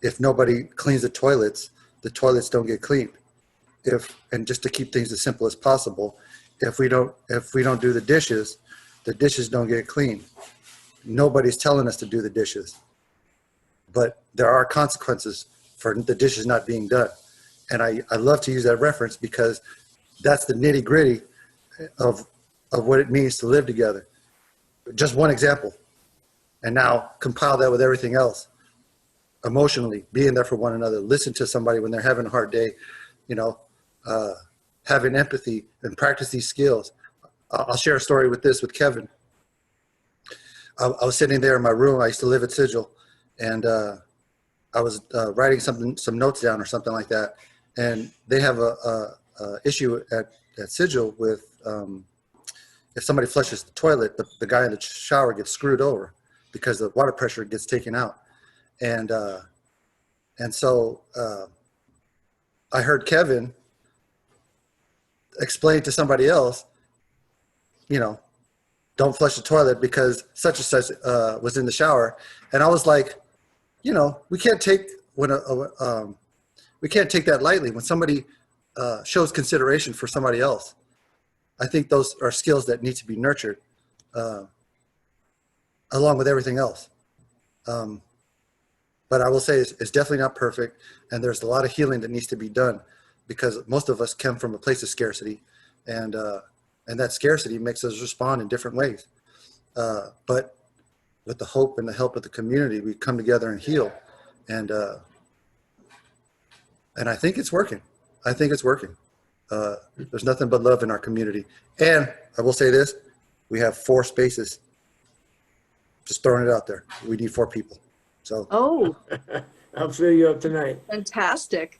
If nobody cleans the toilets don't get cleaned. And just to keep things as simple as possible, if we don't do the dishes don't get cleaned. Nobody's telling us to do the dishes, but there are consequences for the dishes not being done. And I love to use that reference because that's the nitty gritty of what it means to live together. Just one example. And now compile that with everything else. Emotionally, being there for one another, listen to somebody when they're having a hard day, having empathy and practice these skills. I'll share a story with Kevin. I was sitting there in my room. I used to live at Sigil, and I was writing some notes down or something like that. And they have a issue at Sigil with if somebody flushes the toilet, the guy in the shower gets screwed over because the water pressure gets taken out. And so I heard Kevin explain to somebody else, don't flush the toilet because such and such was in the shower. And I was like, we can't take that lightly when somebody shows consideration for somebody else. I think those are skills that need to be nurtured along with everything else. But I will say it's definitely not perfect, and there's a lot of healing that needs to be done because most of us come from a place of scarcity, and that scarcity makes us respond in different ways. But with the hope and the help of the community, we come together and heal, and I think it's working. I think it's working. There's nothing but love in our community, and I will say this: we have 4 spaces. Just throwing it out there. We need 4 people. So. Oh, I'll fill you up tonight. fantastic.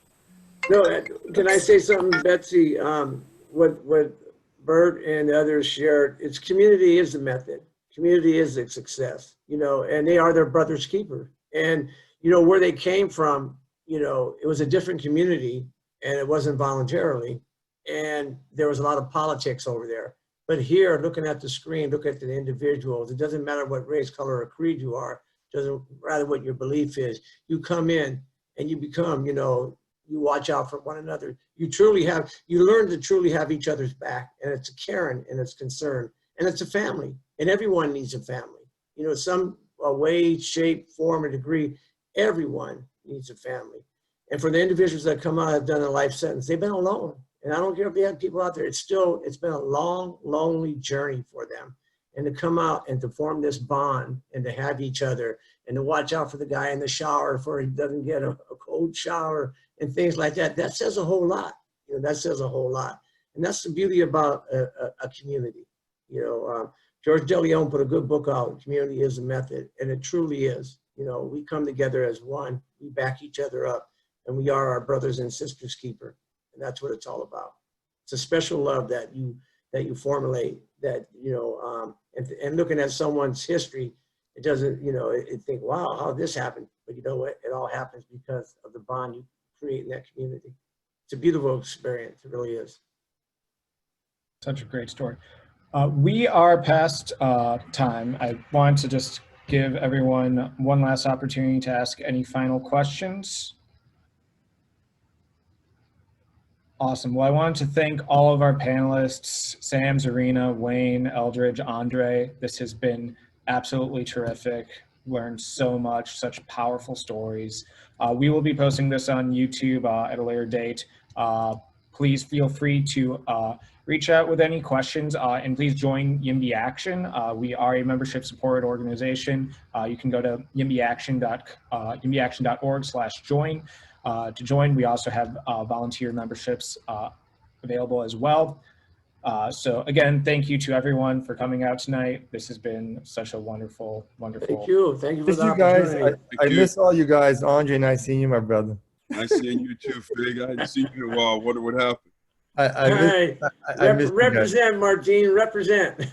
No, can I say something, Betsy? What Bert and others shared, it's community is the method. Community is the success, and they are their brother's keeper. And, where they came from, it was a different community and it wasn't voluntarily. And there was a lot of politics over there. But here, looking at the screen, look at the individuals. It doesn't matter what race, color, or creed you are. It doesn't matter what your belief is. You come in and you become, you watch out for one another. You learn to truly have each other's back. And it's a caring and it's concern. And it's a family. And everyone needs a family. Some way, shape, form, or degree, everyone needs a family. And for the individuals that come out and have done a life sentence, they've been alone. And I don't care if they have people out there, it's been a long, lonely journey for them. And to come out and to form this bond and to have each other and to watch out for the guy in the shower for he doesn't get a cold shower and things like that, that says a whole lot. That says a whole lot. And that's the beauty about a community. George DeLeon put a good book out, Community is a Method, and it truly is. You know, we come together as one, we back each other up, and we are our brothers and sisters keeper. And that's what it's all about. It's a special love that you formulate, that, you know, and looking at someone's history, it doesn't, you know, it think, wow, how did this happen? But you know what? It all happens because of the bond you create in that community. It's a beautiful experience. It really is. Such a great story. We are past time. I want to just give everyone one last opportunity to ask any final questions. Awesome. Well, I wanted to thank all of our panelists, Sam, Zarinah, Wayne, Eldridge, Andre. This has been absolutely terrific. Learned so much, such powerful stories. We will be posting this on YouTube at a later date. Please feel free to reach out with any questions and please join YIMBY Action. We are a membership supported organization. You can go to yimbyAction.org/join. To join, we also have volunteer memberships available as well. So again, thank you to everyone for coming out tonight. This has been such a wonderful, wonderful. Thank you. Thank you for Miss the you guys. opportunity. I miss all you guys. Andre, nice seeing you, my brother. Nice seeing you too, Fig. I hadn't seen you in a while. Wonder what happened. I miss you guys. Represent, Martine, represent.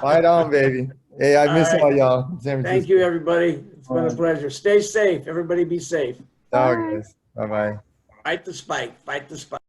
Right on, baby. Hey, I miss all y'all. Thank you, everybody. It's been a pleasure. Stay safe. Everybody be safe. All right, guys. Bye-bye. Fight the spike. Fight the spike.